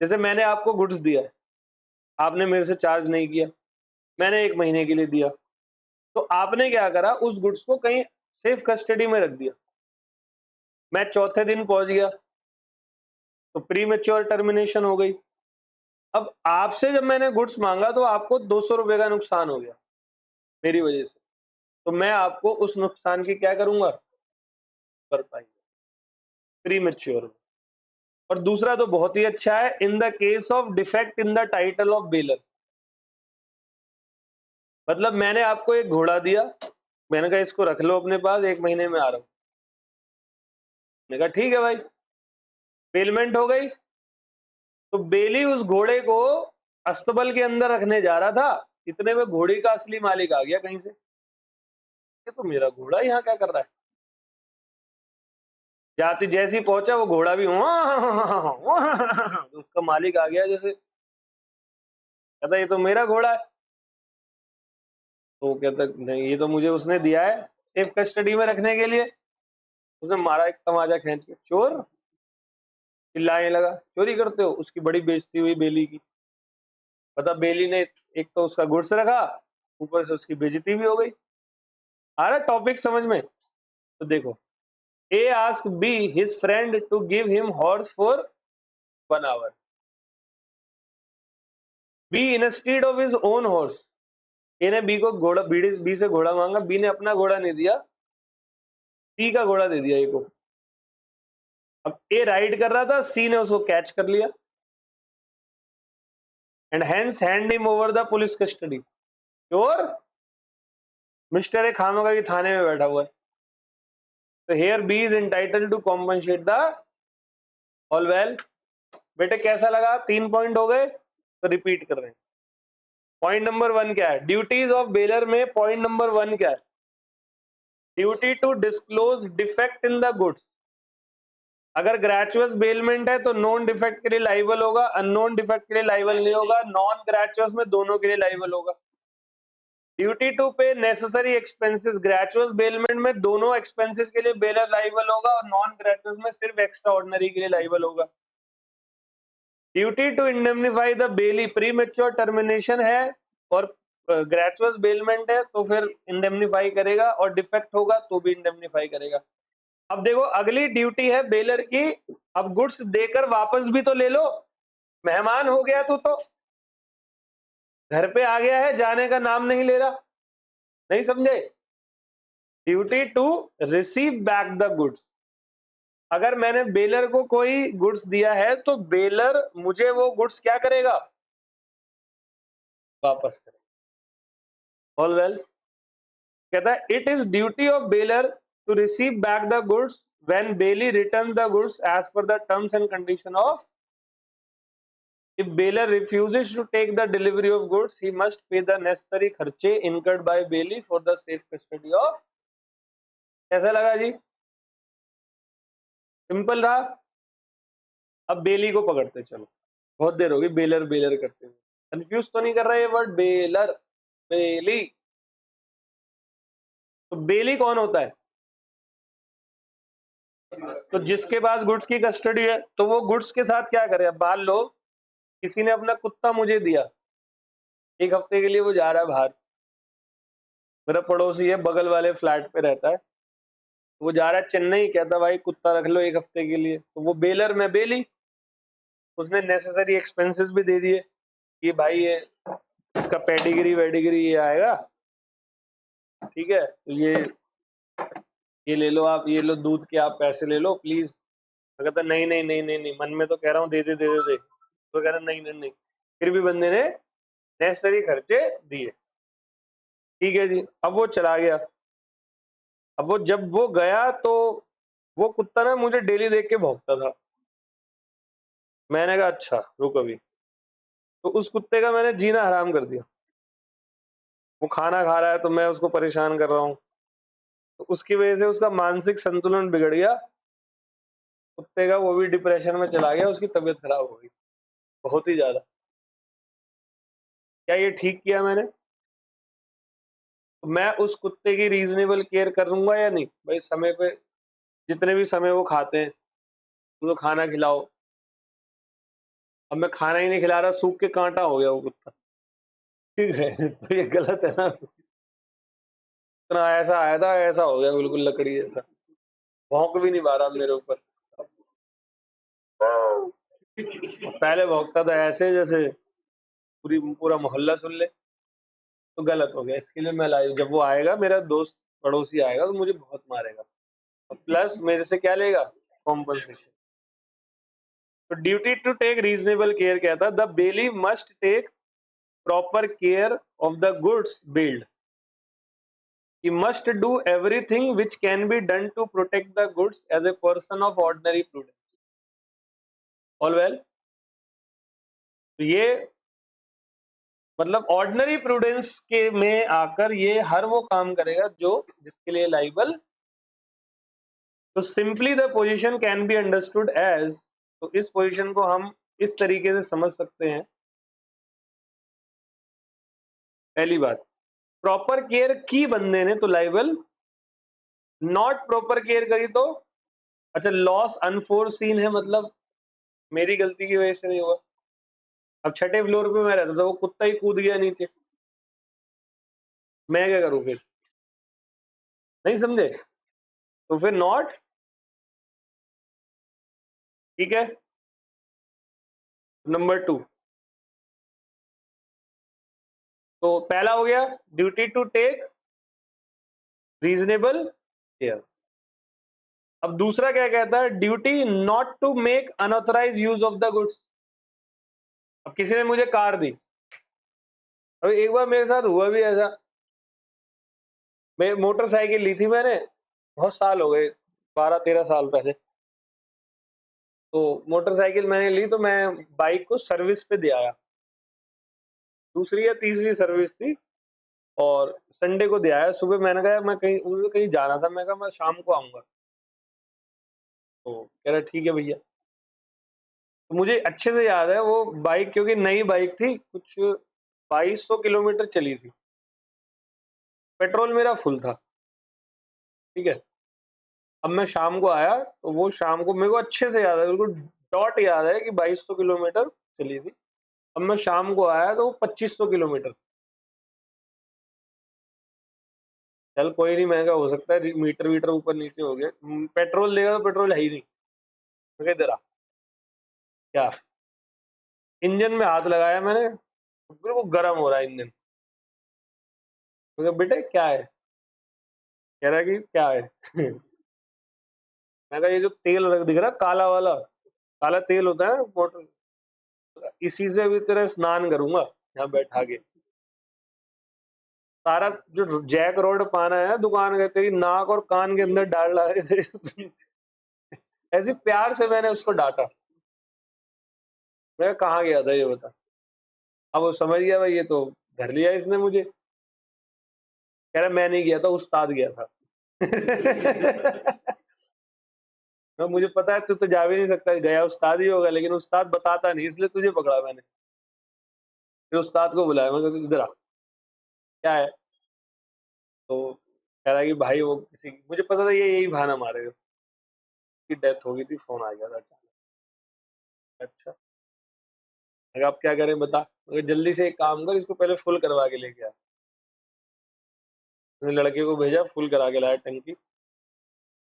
जैसे मैंने आपको गुड्स दिया है, आपने मेरे से चार्ज नहीं किया, मैंने 1 महीने के लिए दिया, तो आपने क्या करा, उस गुड्स को कहीं सेफ कस्टडी में रख दिया, मैं चौथे दिन पहुंच गया तो प्री मेच्योर टर्मिनेशन हो गई। अब आपसे जब मैंने गुड्स मांगा तो आपको 200 रुपए का नुकसान हो गया मेरी वजह से, तो मैं आपको उस नुकसान की क्या करूंगा, भरपाई, प्री मेच्योर। और दूसरा तो बहुत ही अच्छा है, इन the case of defect in the title of baler. मतलब मैंने आपको एक घोड़ा दिया, मैंने कहा इसको रख लो अपने पास, 1 महीने में आ रहा हूं। मैंने कहा ठीक है भाई, पेमेंट हो गई। तो बेली उस घोड़े को अस्तबल के अंदर रखने जा रहा था, इतने में घोड़ी का असली मालिक आ गया कहीं से, ये तो मेरा घोड़ा यहाँ क्या कर रहा है। जाती जैसी पहुंचा वो घोड़ा भी तो उसका मालिक आ गया, जैसे कहता ये तो मेरा घोड़ा है। तो कहता नहीं, ये तो मुझे उसने दिया है सेफ कस्टडी में रखने के लिए। उसने मारा एक तमाचा खींच के, चोर, चिल्लाने लगा, चोरी करते हो। उसकी बड़ी बेइज्जती हुई बेली की। पता बेली ने एक तो उसका गुड्स रखा, ऊपर से उसकी बेइज्जती भी हो गई। आ रहा टॉपिक समझ में? तो देखो, A ask B his friend to give him horse for 1 hour। B instead of his own horse, A ने बी को घोड़ा, बी से घोड़ा मांगा, बी ने अपना घोड़ा नहीं दिया, सी का घोड़ा दे दिया ए को। अब ए राइड कर रहा था, सी ने उसको कैच कर लिया and hence hand him over the police custody. चोर मिस्टर ए खामोगा की थाने में बैठा हुआ है। तो here B is entitled to compensate the all well. बेटे कैसा लगा? 3 पॉइंट हो गए, तो रिपीट कर रहे हैं। पॉइंट नंबर 1 क्या है? ड्यूटीज ऑफ बेलर में पॉइंट नंबर 1 क्या है? Duty to disclose defect in the goods. अगर ग्रेचुअस बेलमेंट है तो नॉन डिफेक्ट के लिए लाइबल होगा, अननोन डिफेक्ट के लिए लाइबल नहीं होगा, नॉन ग्रेचुअस में दोनों के लिए लाइबल होगा। Duty to pay necessary expenses, gratuitous bailment में दोनों एक्सपेंसेस के लिए बेलर लाइबल होगा और नॉन ग्रेचुअस में सिर्फ एक्स्ट्रा ऑर्डिनरी के लिए लाइबल होगा। Duty to indemnify the bailee, premature termination है और ग्रेचुअस बेलमेंट है तो फिर इंडेमनिफाई करेगा, और डिफेक्ट होगा तो भी इंडेमनिफाई करेगा। अब देखो अगली ड्यूटी है बेलर की, अब गुड्स देकर वापस भी तो ले लो। मेहमान हो गया तू तो, घर पे आ गया है, जाने का नाम नहीं ले रहा, नहीं समझे? Duty to receive back the goods. अगर मैंने बेलर को कोई गुड्स दिया है तो बेलर मुझे वो गुड्स क्या करेगा? वापस करेगा। All well. कहता है it is duty of bailor to receive back the goods when bailee return the goods as per the terms and condition of. If bailor refuses to take the delivery of goods, he must pay the necessary खर्चे incurred by bailey for the safe custody of। कैसा लगा जी? Simple था। अब बेली को पकड़ते चलो, बहुत देर होगी बेलर बेलर करते हुए। कंफ्यूज तो नहीं कर रहा ये वर्ड बेलर बेली? तो बेली कौन होता है? तो जिसके पास गुड्स की कस्टडी है, तो वो गुड्स के साथ क्या करे? अब मान लो किसी ने अपना कुत्ता मुझे दिया, 1 हफ्ते के लिए वो जा रहा है बाहर, मेरा पड़ोसी है, बगल वाले फ्लैट पे रहता है, वो जा रहा है चेन्नई, कहता भाई कुत्ता रख लो 1 हफ्ते के लिए। तो वो बेलर में बेली, उसने नेसेसरी एक्सपेंसेस भी दे दिए कि भाई ये इसका पेडिग्री वेडिग्री ये आएगा, ठीक है, तो ये ले लो आप, ये लो दूध के आप पैसे ले लो प्लीज। तो कहता नहीं नहीं नहीं नहीं नहीं, मन में तो कह रहा हूँ दे दे दे दे दे, तो कह रहा नहीं नहीं नहीं, फिर भी बंदे ने नेसेसरी खर्चे दिए। ठीक है जी, अब वो चला गया। अब वो जब वो गया तो वो कुत्ता ना मुझे डेली देख के भौंकता था। मैंने कहा अच्छा रुक अभी, तो उस कुत्ते का मैंने जीना हराम कर दिया। वो खाना खा रहा है तो मैं उसको परेशान कर रहा हूँ, तो उसकी वजह से उसका मानसिक संतुलन बिगड़ गया कुत्ते का, वो भी डिप्रेशन में चला गया, उसकी तबीयत खराब हो गई बहुत ही ज्यादा। क्या ये ठीक किया मैंने? तो मैं उस कुत्ते की रीजनेबल केयर करूंगा या नहीं? भाई समय पे, जितने भी समय वो खाते हैं उनको खाना खिलाओ। अब मैं खाना ही नहीं खिला रहा, सूख के कांटा हो गया वो कुत्ता, ठीक है तो ये गलत है ना? इतना ऐसा आया था, ऐसा हो गया बिल्कुल लकड़ी जैसा, भौंक भी नहीं पा रहा मेरे ऊपर। पहले भौंकता था ऐसे जैसे पूरा मोहल्ला सुन ले, तो गलत हो गया। इसके लिए मैं लाइव, जब वो आएगा मेरा दोस्त पड़ोसी आएगा तो मुझे बहुत मारेगा, प्लस मेरे से क्या लेगा, कॉम्पनसेशन। तो duty to take reasonable care क्या था, the bailee must take proper care of the goods bailed, he must do everything which can be done to protect the goods as a person of ordinary prudence. All well? तो ये मतलब ordinary prudence के में आकर ये हर वो काम करेगा जो जिसके लिए लाइबल। तो simply the position can be understood as, तो इस पोजीशन को हम इस तरीके से समझ सकते हैं। पहली बात, प्रॉपर केयर की बंदे ने तो लाइबल, नॉट प्रॉपर केयर करी तो अच्छा लॉस अनफोरसीन है, मतलब मेरी गलती की वजह से नहीं हुआ। अब छठे फ्लोर पे मैं रहता था, वो कुत्ता ही कूद गया नीचे, मैं क्या करूं फिर, नहीं समझे? तो फिर नॉट, ठीक है। नंबर 2, तो पहला हो गया duty to take reasonable care. अब दूसरा क्या कहता है, duty not to make unauthorise use of the goods. अब किसी ने मुझे कार दी, अब एक बार मेरे साथ हुआ भी ऐसा, मैं मोटरसाइकिल ली थी मैंने, बहुत साल हो गए, 12-13 साल पहले। तो मोटरसाइकिल मैंने ली तो मैं बाइक को सर्विस पे दे आया, दूसरी या तीसरी सर्विस थी, और संडे को दे आया। सुबह मैंने कहा मैं कहीं, मुझे कहीं जाना था, मैं कहा मैं शाम को आऊंगा। तो कह रहा ठीक है भैया। तो मुझे अच्छे से याद है वो बाइक, क्योंकि नई बाइक थी, कुछ 2200 किलोमीटर चली थी, पेट्रोल मेरा फुल था, ठीक है। अब मैं शाम को आया तो वो शाम को मेरे को अच्छे से याद है, बिल्कुल डॉट याद है कि 2200 किलोमीटर चली थी। अब मैं शाम को आया तो वो 2500 किलोमीटर। चल कोई नहीं, महंगा हो सकता है, मीटर वीटर ऊपर नीचे हो गए, पेट्रोल लेगा तो पेट्रोल है ही नहीं, मैं कह दे क्या। इंजन में हाथ लगाया मैंने, बिल्कुल गर्म हो रहा है इंजन। मैं कहा बेटे क्या है, कह रहा है कि क्या है मैं कहा ये जो तेल दिख रहा है काला वाला, काला तेल होता है मोटर, इसी से भी तेरा स्नान करूंगा यहाँ बैठा के। सारा जो जैक रोड पाना है दुकान का, तेरी नाक और कान के अंदर डाल रहा है ऐसे प्यार से मैंने उसको डांटा, मैं कहाँ गया था ये बता। अब वो समझ गया भाई ये तो धर लिया इसने मुझे, कह रहा मैं नहीं गया था, उस्ताद गया था तो मुझे पता है तू तो जा भी नहीं सकता, गया उस्ताद ही होगा, लेकिन उस्ताद बताता नहीं, इसलिए तुझे पकड़ा मैंने। फिर उस्ताद को बुलाया, मैं कहा इधर आ, क्या है। तो कह रहा है कि भाई वो किसी, मुझे पता था ये यही बहाना मारेगा, की डेथ हो गई थी, फोन आ गया था अचानक। अच्छा, अगर आप क्या करें बता, मगर जल्दी से एक काम कर, इसको पहले फुल करवा के लेके आ। मैंने लड़के को भेजा, फुल करा के लाया टंकी,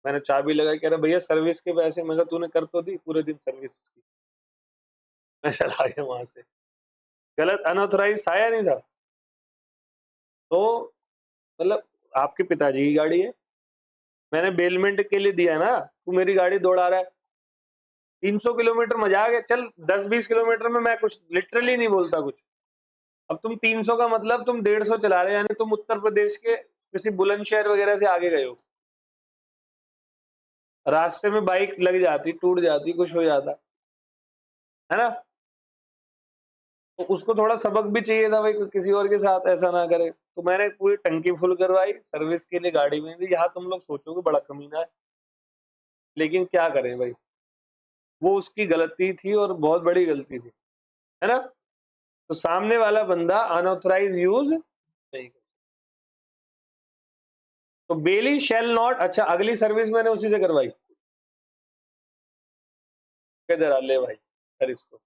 मैंने चाबी लगाई, कह रहा भैया सर्विस के पैसे, मैं कहा तूने कर तो दी पूरे दिन सर्विस की। मैं चला गया वहां से, गलत अनऑथराइज था या नहीं था। तो मतलब आपके पिताजी की गाड़ी है, मैंने बेलमेंट के लिए दिया ना, तू मेरी गाड़ी दौड़ा रहा है। 300 किलोमीटर मजाक है, चल 10-20 किलोमीटर में मैं कुछ लिटरली नहीं बोलता कुछ। अब तुम 300 का मतलब तुम 150 चला रहे हो, यानी तुम उत्तर प्रदेश के किसी बुलंदशहर वगैरह से आगे गए हो। रास्ते में बाइक लग जाती, टूट जाती, कुछ हो जाता है ना, तो उसको थोड़ा सबक भी चाहिए था भाई, किसी और के साथ ऐसा ना करे। तो मैंने पूरी टंकी फुल करवाई, सर्विस के लिए गाड़ी में दी। यहाँ तुम लोग सोचोगे बड़ा कमीना है, लेकिन क्या करें भाई, वो उसकी गलती थी और बहुत बड़ी गलती थी, है ना। तो सामने वाला बंदा अनऑथराइज यूज नहीं कर। तो बेली शेल नॉट, अच्छा अगली सर्विस मैंने उसी से करवाई, किधर ले भाई कर इसको।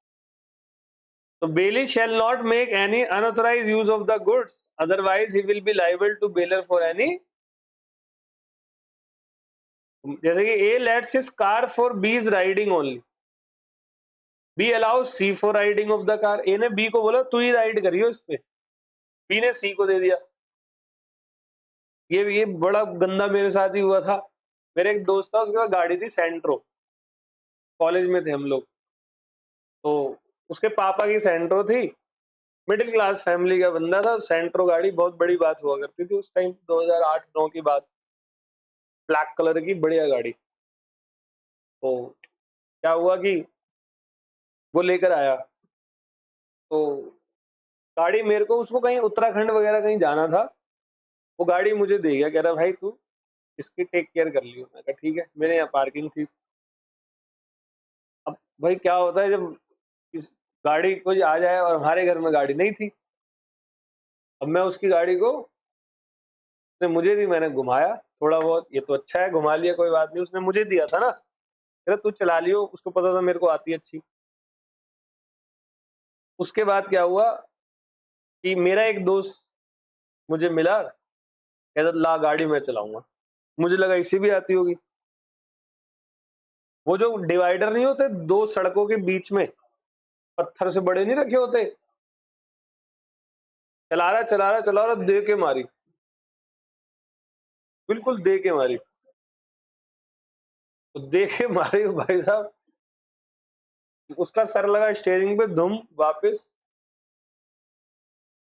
तो bailee shall not make any unauthorise use of the goods, otherwise he will be liable to bailor for any. जैसे कि A lets his car for B's riding only. B allows C for riding of the car. A ने B को बोला तू ही ride करियो इस पे, B ने C को दे दिया। ये बड़ा गंदा मेरे साथ ही हुआ था। मेरे एक दोस्त था, उसके पास गाड़ी थी सेंट्रो, कॉलेज में थे हम लोग, तो उसके पापा की सेंट्रो थी, मिडिल क्लास फैमिली का बंदा था। सेंट्रो गाड़ी बहुत बड़ी बात हुआ करती थी उस टाइम, 2008-9 की बात, ब्लैक कलर की बढ़िया गाड़ी। तो क्या हुआ कि वो लेकर आया, तो गाड़ी मेरे को, उसको कहीं उत्तराखंड वगैरह कहीं जाना था, वो गाड़ी मुझे दे गया, कह रहा भाई तू इसकी टेक केयर कर लियो। मैं कहा ठीक है, मेरे यहाँ पार्किंग थी। अब भाई क्या होता है जब इस गाड़ी कोई आ जाए और हमारे घर में गाड़ी नहीं थी, अब मैं उसकी गाड़ी को, उसने मुझे दी, मैंने घुमाया थोड़ा बहुत, ये तो अच्छा है घुमा लिया कोई बात नहीं, उसने मुझे दिया था ना, कह रहा तू चला लियो, उसको पता था मेरे को आती है अच्छी। उसके बाद क्या हुआ कि मेरा एक दोस्त मुझे मिला, कहता ला गाड़ी मैं चलाऊंगा, मुझे लगा इसी भी आती होगी। वो जो डिवाइडर नहीं होते दो सड़कों के बीच में, पत्थर से बड़े नहीं रखे होते, चला रहा दे के मारी, बिल्कुल दे के मारी, तो दे के मारी भाई साहब, उसका सर लगा स्टीयरिंग पे, धुम वापस।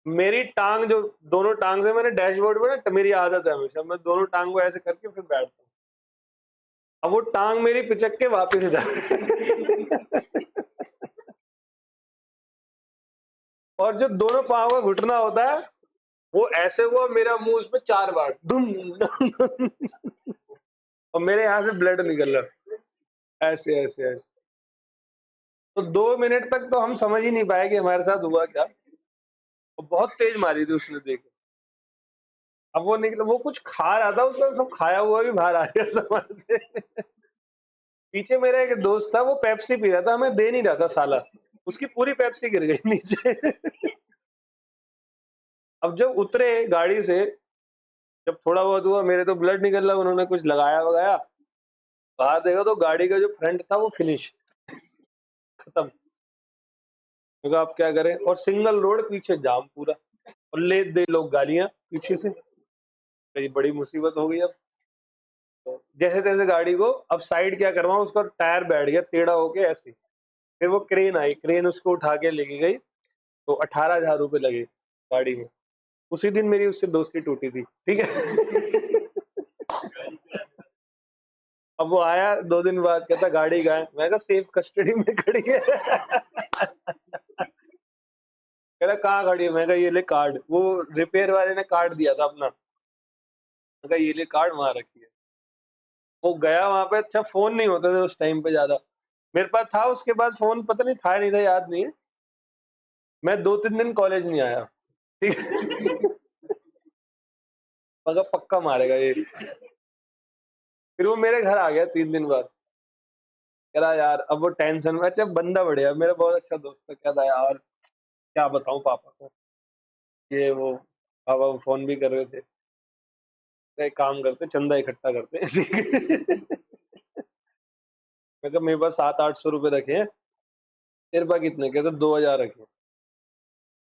मेरी टांग, जो दोनों टांग से मैंने डैशबोर्ड पे ना, मेरी आदत है हमेशा मैं दोनों टांग को ऐसे करके फिर बैठता हूँ, अब वो टांग मेरी पिचक के वापस इधर और जो दोनों पाँव का घुटना होता है वो ऐसे हुआ, मेरा मुंह उसमें 4 बार दुम और मेरे यहाँ से ब्लड निकल रहा, ऐसे ऐसे ऐसे। तो 2 मिनट तक तो हम समझ ही नहीं पाए कि हमारे साथ हुआ क्या, और बहुत तेज मारी थी उसने, देखे। अब वो निकला, वो कुछ खा रहा था, उसका सब खाया हुआ भी बाहर आ गया था वहां से पीछे मेरा एक दोस्त था, वो पेप्सी पी रहा था, हमें दे नहीं रहा था साला, उसकी पूरी पेप्सी गिर गई नीचे अब जब उतरे गाड़ी से, जब थोड़ा बहुत हुआ, मेरे तो ब्लड निकल रहा, उन्होंने कुछ लगाया वगाया, बाहर देखा तो गाड़ी का जो फ्रंट था वो फिनिश, खत्म। तो आप क्या करें, और सिंगल रोड, पीछे जाम पूरा, और ले दे लोग गालियां पीछे से, कई बड़ी मुसीबत हो गई। अब तो जैसे तैसे गाड़ी को अब साइड क्या करवाऊं, उसका टायर बैठ गया टेढ़ा होके ऐसे, फिर वो क्रेन आई, क्रेन उसको उठा के लेके गई, तो 18,000 रुपए लगे गाड़ी में। उसी दिन मेरी उससे दोस्ती टूटी थी, ठीक है अब वो आया 2 दिन बाद, कहता गाड़ी कहाँ है, मैं कहा सेफ कस्टडी में खड़ी है कह रहा कहाँ खड़ी है, मैं कहा ये ले कार्ड, वो रिपेयर वाले ने कार्ड दिया था अपना, मैं कहा ये ले कार्ड, वहां रखी है। वो गया वहां पे, अच्छा फोन नहीं होते थे उस टाइम पे ज्यादा, मेरे पास था, उसके पास फोन पता नहीं था नहीं था, याद नहीं है। मैं 2-3 दिन कॉलेज नहीं आया, ठीक है मगर पक्का मारेगा ये। फिर वो मेरे घर आ गया 3 दिन बाद, कह रहा यार अब वो टेंशन में, अच्छा बंदा बढ़िया, मेरा बहुत अच्छा दोस्त था, कहता यार क्या बताऊं पापा को, ये वो पापा वो फोन भी कर रहे थे, एक काम करते चंदा इकट्ठा करते हैं मैं कहा मेरे पास 700-800 रुपए रखे हैं, तेरे पास कितने, कहते 2,000 रखे हैं।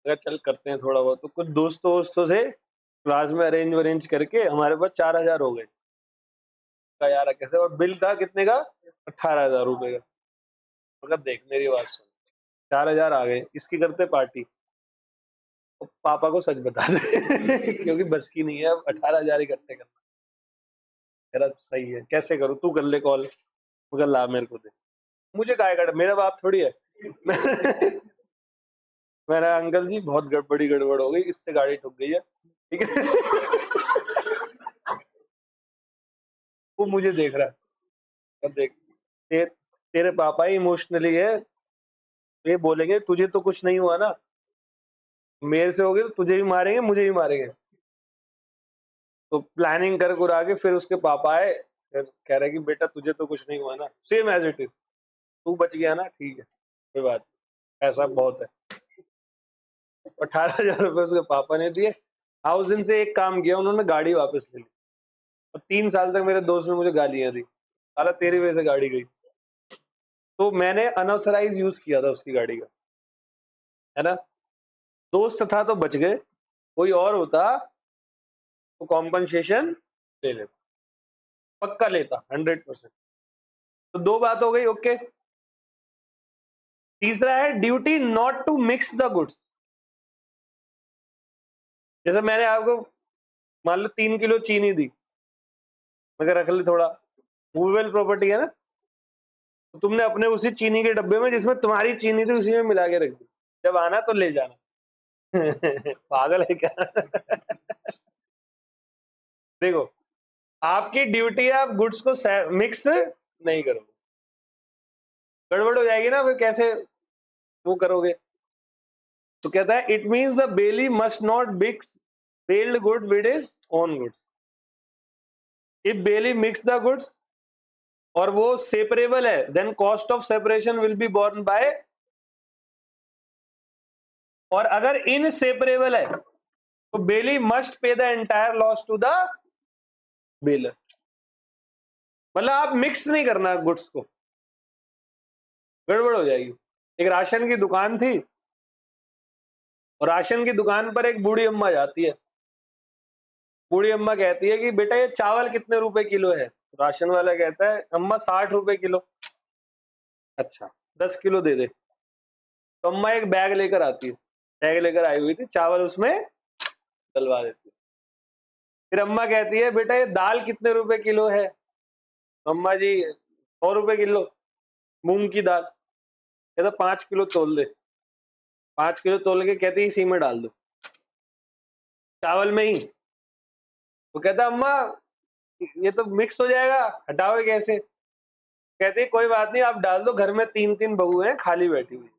मैं कहा, चल करते हैं थोड़ा बहुत, तो कुछ दोस्तों वोस्तों से क्लास में अरेंज वरेंज करके हमारे पास 4,000 हो गए। कहा यार कैसे, और बिल था कितने का, 18,000 रुपए का। मगर देख मेरी बात सुन, 4,000 आ गए, इसकी करते पार्टी, तो पापा को सच बता दे क्योंकि बस की नहीं है अब 18,000 इकट्ठे करना। कह रहा सही है, कैसे करूँ, तू कर ले कॉल, मगर ला मेरे को दे, मुझे काय कर, मेरा बाप थोड़ी है मेरा अंकल जी बहुत बड़ी गड़बड़ हो गई, इससे गाड़ी ठुक गई है, ठीक है वो मुझे देख रहा है, अब देख तेरे पापा ही इमोशनली है, ये बोलेंगे तुझे तो कुछ नहीं हुआ ना, मेरे से हो गई तो तुझे भी मारेंगे मुझे भी मारेंगे। तो प्लानिंग कर कुरा के फिर उसके पापा आए, फिर कह रहे कि बेटा तुझे तो कुछ नहीं हुआ ना, सेम एज इट इज, तू बच गया ना, ठीक है कोई बात नहीं, ऐसा बहुत है। 18,000 रुपए उसके पापा ने दिए। हाँ उस दिन से एक काम किया उन्होंने, गाड़ी वापस ले ली, और 3 साल तक मेरे दोस्त ने मुझे गालियां दी, साला तेरी वजह से गाड़ी गई। तो मैंने अनऑथराइज यूज किया था उसकी गाड़ी का, है ना। दोस्त था तो बच गए, कोई और होता तो कॉम्पनसेशन ले लेता, पक्का लेता 100%। तो दो बात हो गई, ओके। तीसरा है duty not to mix the goods. जैसे मैंने आपको मान लो 3 किलो चीनी दी, मगर रख ले थोड़ा, मूवेबल प्रॉपर्टी है ना, तो तुमने अपने उसी चीनी के डब्बे में जिसमें तुम्हारी चीनी थी उसी में मिला के रख दी, जब आना तो ले जाना। पागल है क्या? देखो, आपकी ड्यूटी है आप गुड्स को मिक्स नहीं करोगे, गड़बड़ हो जाएगी ना, फिर कैसे वो करोगे। तो कहता है it means the bailee must not mix bailed good with his own goods. If bailee mix the goods और वो सेपरेबल है, then cost of separation will be borne by, और अगर इनसेपरेबल है तो bailee must pay the entire loss to the bailor. मतलब आप mix नहीं करना गुड्स को, गड़बड़ हो जाएगी। एक राशन की दुकान थी, और राशन की दुकान पर एक बूढ़ी अम्मा जाती है। बूढ़ी अम्मा कहती है कि बेटा ये चावल कितने रुपए किलो है? राशन वाला कहता है अम्मा 60 रुपए किलो। अच्छा 10 किलो दे दे। तो अम्मा एक बैग लेकर आती है, बैग लेकर आई हुई थी, चावल उसमें डलवा देती है। फिर अम्मा कहती है बेटा ये दाल कितने रुपए किलो है? तो अम्मा जी 100 रुपए किलो मूंग की दाल। कहता 5 किलो तोल दे। 5 किलो तोल के कहती इसी में डाल दो, चावल में ही। तो कहता अम्मा ये तो मिक्स हो जाएगा, हटाओगे कैसे? कहती कोई बात नहीं आप डाल दो, घर में 3 बहू हैं खाली बैठी हुई।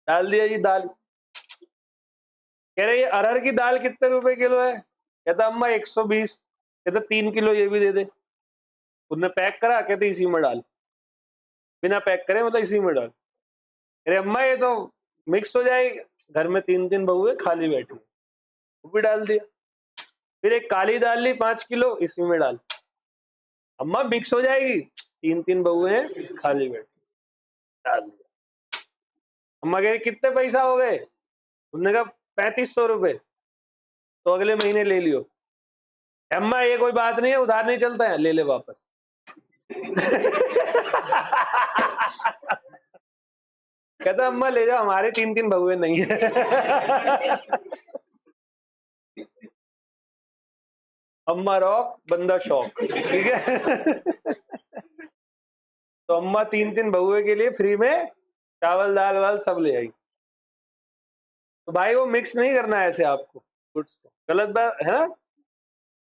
डाल दिया जी दाल। कह रहे ये अरहर की दाल कितने रुपए किलो है? कहता अम्मा 120। कहता 3 किलो ये भी दे दे। उसने पैक करा, कहते इसी में डाल, बिना पैक करे मतलब इसी में डाल। अरे अम्मा ये तो मिक्स हो जाएगी, घर में 3 बहू है खाली बैठी, वो भी डाल दिया। फिर एक काली दाल ली 5 किलो, इसी में डाल, अम्मा मिक्स हो जाएगी, 3 बहू हैं खाली बैठी, डाल दिया। अम्मा कह रही कितने पैसा हो गए? उन्होंने कहा 3500 रुपए। तो अगले महीने ले लियो। अम्मा ये कोई बात नहीं है, उधार नहीं चलता है, ले ले वापस। कहता अम्मा ले जाओ, हमारे 3 बहुएं नहीं है। अम्मा रॉक बंदा शौक, ठीक है। तो अम्मा 3 बहुए के लिए फ्री में चावल दाल वाल सब ले आई। तो भाई वो मिक्स नहीं करना है ऐसे आपको गुड्स को, गलत बात है ना,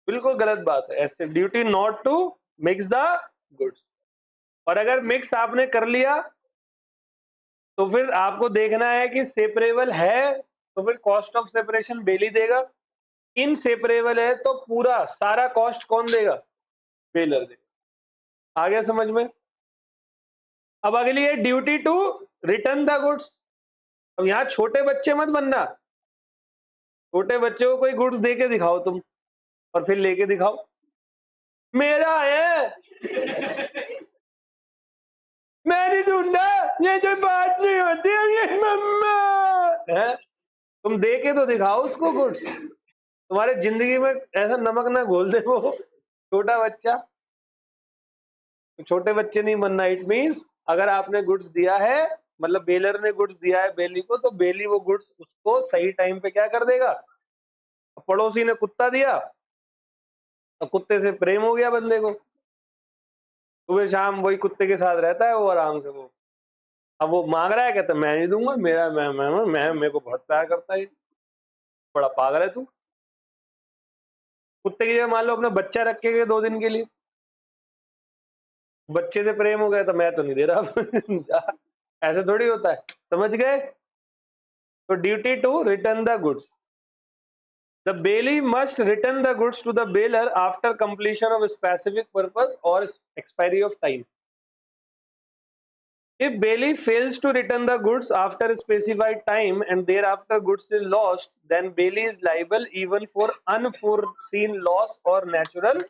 बिल्कुल गलत बात है। ऐसे duty not to mix the goods. और अगर मिक्स आपने कर लिया तो फिर आपको देखना है कि सेपरेबल है तो फिर कॉस्ट ऑफ सेपरेशन बेली देगा, इनसेपरेबल है तो पूरा सारा कॉस्ट कौन देगा? बेलर देगा। आ गया समझ में? अब अगली है duty to return the goods. अब यहां छोटे बच्चे मत बनना, छोटे बच्चे को कोई गुड्स दे के दिखाओ तुम और फिर लेके दिखाओ मेरा है, मैं नहीं ढूंढा, ये जो बात नहीं होती है ये मम्मा है। तुम दे के तो दिखाओ उसको गुड्स, तुम्हारे जिंदगी में ऐसा नमक ना घोल दे वो छोटा बच्चा। तो छोटे बच्चे नहीं बनना। इट मींस अगर आपने गुड्स दिया है, मतलब बेलर ने गुड्स दिया है बेली को, तो बेली वो गुड्स उसको सही टाइम पे क्या कर देगा। पड़ोसी ने कुत्ता दिया, तो कुत्ते से प्रेम हो गया बंदे को, सुबह शाम वही कुत्ते के साथ रहता है वो आराम से। वो अब वो मांग रहा है, कहता मैं नहीं दूंगा, मेरा मैं मेरे को बहुत प्यार करता है, बड़ा पागल है तू। कुत्ते की जगह मान लो अपना बच्चा रखे गए 2 दिन के लिए, बच्चे से प्रेम हो गया तो मैं तो नहीं दे रहा। ऐसे थोड़ी होता है, समझ गए? तो duty to return the goods. The bailee must return the goods to the bailor after completion of a specific purpose or expiry of time. If bailee fails to return the goods after a specified time and thereafter goods is lost, then bailee is liable even for unforeseen loss or natural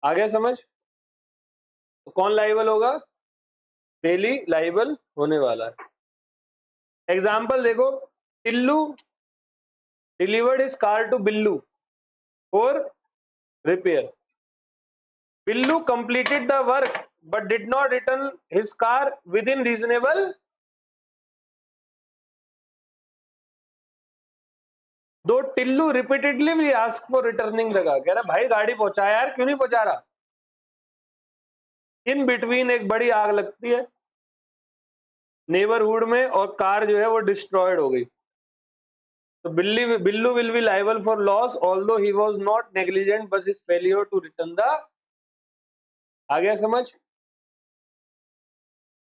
आ गया समझ? तो कौन liable होगा? बेली liable होने वाला है। Example देखो, Tillu delivered his car to Billu for repair. Billu completed the work but did not return his car within reasonable। दो Tillu repeatedly ask for returning the car, कह रहा भाई गाड़ी पहुंचा यार, क्यों नहीं पहुंचा रहा? इन बिटवीन एक बड़ी आग लगती है नेबरहुड में और कार जो है वो डिस्ट्रॉयड हो गई। तो Billu will be liable for loss although he was not negligent बस his failure to return the. आ गया समझ?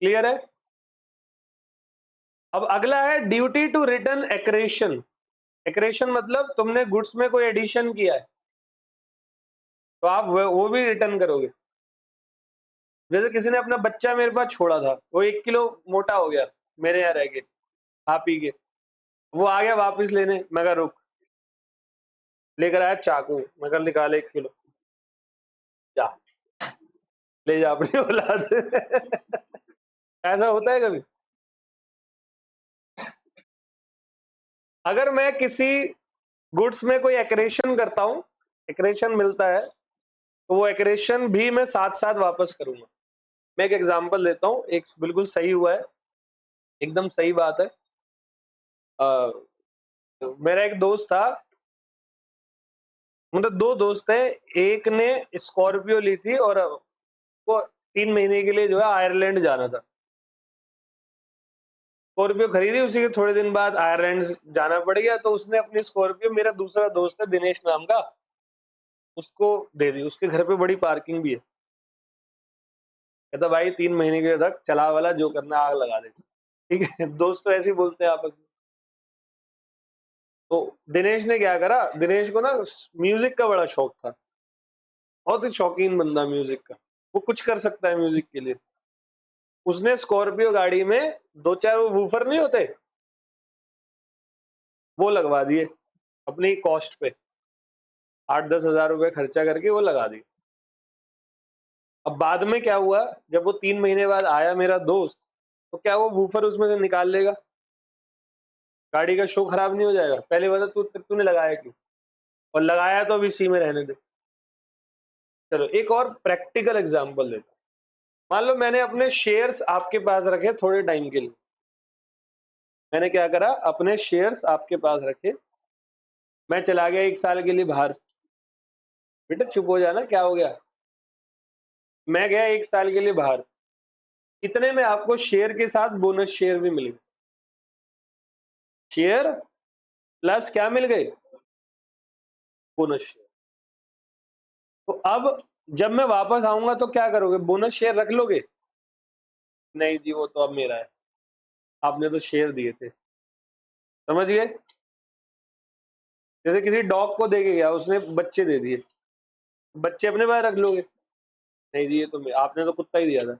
क्लियर है? अब अगला है duty to return accretion. Accretion मतलब तुमने गुड्स में कोई एडिशन किया है तो आप वो भी रिटर्न करोगे। जैसे किसी ने अपना बच्चा मेरे पास छोड़ा था, वो 1 किलो मोटा हो गया, मेरे यहाँ रह के खा पी के, वो आ गया वापस लेने, मैं कहा रुक, लेकर आया चाकू, मैं कहा निकाले 1 किलो, जा ले जा अपनी औलाद। ऐसा होता है कभी? अगर मैं किसी गुड्स में कोई एक्रेशन करता हूं, एक्रेशन मिलता है, तो वो एक्रेशन भी मैं साथ साथ वापस करूंगा। मैं एक एग्जांपल देता हूं, एक बिल्कुल सही हुआ है, एकदम सही बात है। मेरा एक दोस्त था, मतलब 2 दोस्त थे, एक ने स्कॉर्पियो ली थी और वो 3 महीने के लिए जो है आयरलैंड जाना था। स्कॉर्पियो खरीदी, उसी के थोड़े दिन बाद आयरलैंड जाना पड़ गया, तो उसने अपनी स्कॉर्पियो, मेरा दूसरा दोस्त है दिनेश नाम का, उसको दे दी। उसके घर पे बड़ी पार्किंग भी है। कहता भाई 3 महीने के तक चला वाला, जो करना आग लगा दे। ठीक है, दोस्त तो ऐसे ही बोलते हैं आपस में। तो दिनेश ने क्या करा, दिनेश को ना म्यूजिक का बड़ा शौक था, बहुत ही शौकीन बंदा म्यूजिक का, वो कुछ कर सकता है म्यूजिक के लिए। उसने स्कॉर्पियो गाड़ी में 2-4 वो वूफर नहीं होते, वो लगवा दिए अपनी कॉस्ट पे, 8-10 हजार रुपए खर्चा करके वो लगा दिए। अब बाद में क्या हुआ, जब वो 3 महीने बाद आया मेरा दोस्त, तो क्या वो वूफर उसमें से निकाल लेगा? गाड़ी का शो खराब नहीं हो जाएगा? पहले बता, तूने लगाया क्यों? और लगाया तो अभी इसी में रहने दे। चलो एक और प्रैक्टिकल एग्जांपल देता हूं। मान लो मैंने अपने शेयर्स आपके पास रखे थोड़े टाइम के लिए। मैंने क्या करा, अपने शेयर्स आपके पास रखे, मैं चला गया 1 साल के लिए बाहर। बेटा चुप हो जाना, क्या हो गया? मैं गया 1 साल के लिए बाहर, इतने में आपको शेयर के साथ बोनस शेयर भी मिल गए। शेयर प्लस क्या मिल गए? Bonus share. तो अब जब मैं वापस आऊंगा तो क्या करोगे? बोनस शेयर रख लोगे? नहीं जी, वो तो अब मेरा है, आपने तो शेयर दिए थे। समझ गए? जैसे किसी डॉग को दे के गया, उसने बच्चे दे दिए, बच्चे अपने पास रख लोगे? नहीं जी, ये तो आपने तो कुत्ता ही दिया था।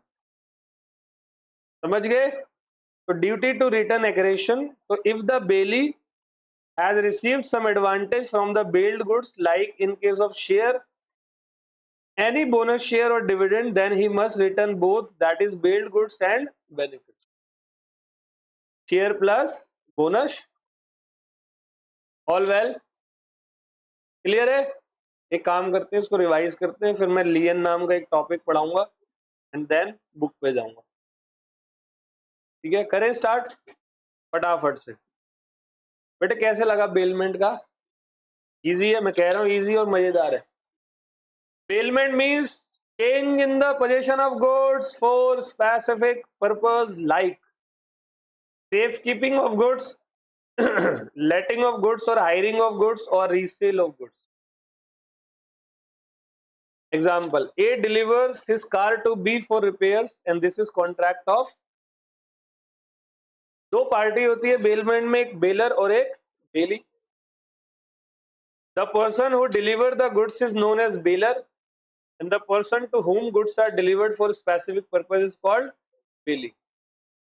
समझ गए? तो ड्यूटी टू रिटर्न एक्रेशन, तो if the belly has received some advantage from the bailed goods, like in case of share, any bonus share or dividend, then he must return both, that is bailed goods and benefits, share plus bonus। all well? Clear है? एक काम करते हैं, इसको revise करते हैं, फिर मैं लियन नाम का एक टॉपिक पढ़ाऊंगा एंड देन बुक पे जाऊंगा। ठीक है, करें स्टार्ट फटाफट से। बेटे कैसे लगा बेलमेंट का? इजी है, मैं कह रहा हूँ इजी और मजेदार है। Bailment means change in the possession of goods for specific purpose, like safekeeping of goods, letting of goods or hiring of goods or resale of goods। Example, A delivers his car to B for repairs and this is contract of। दो party होती है bailment में, एक baler और एक बेली। The person who delivered the goods is known as baler and the person to whom goods are delivered for specific purpose is called bailee.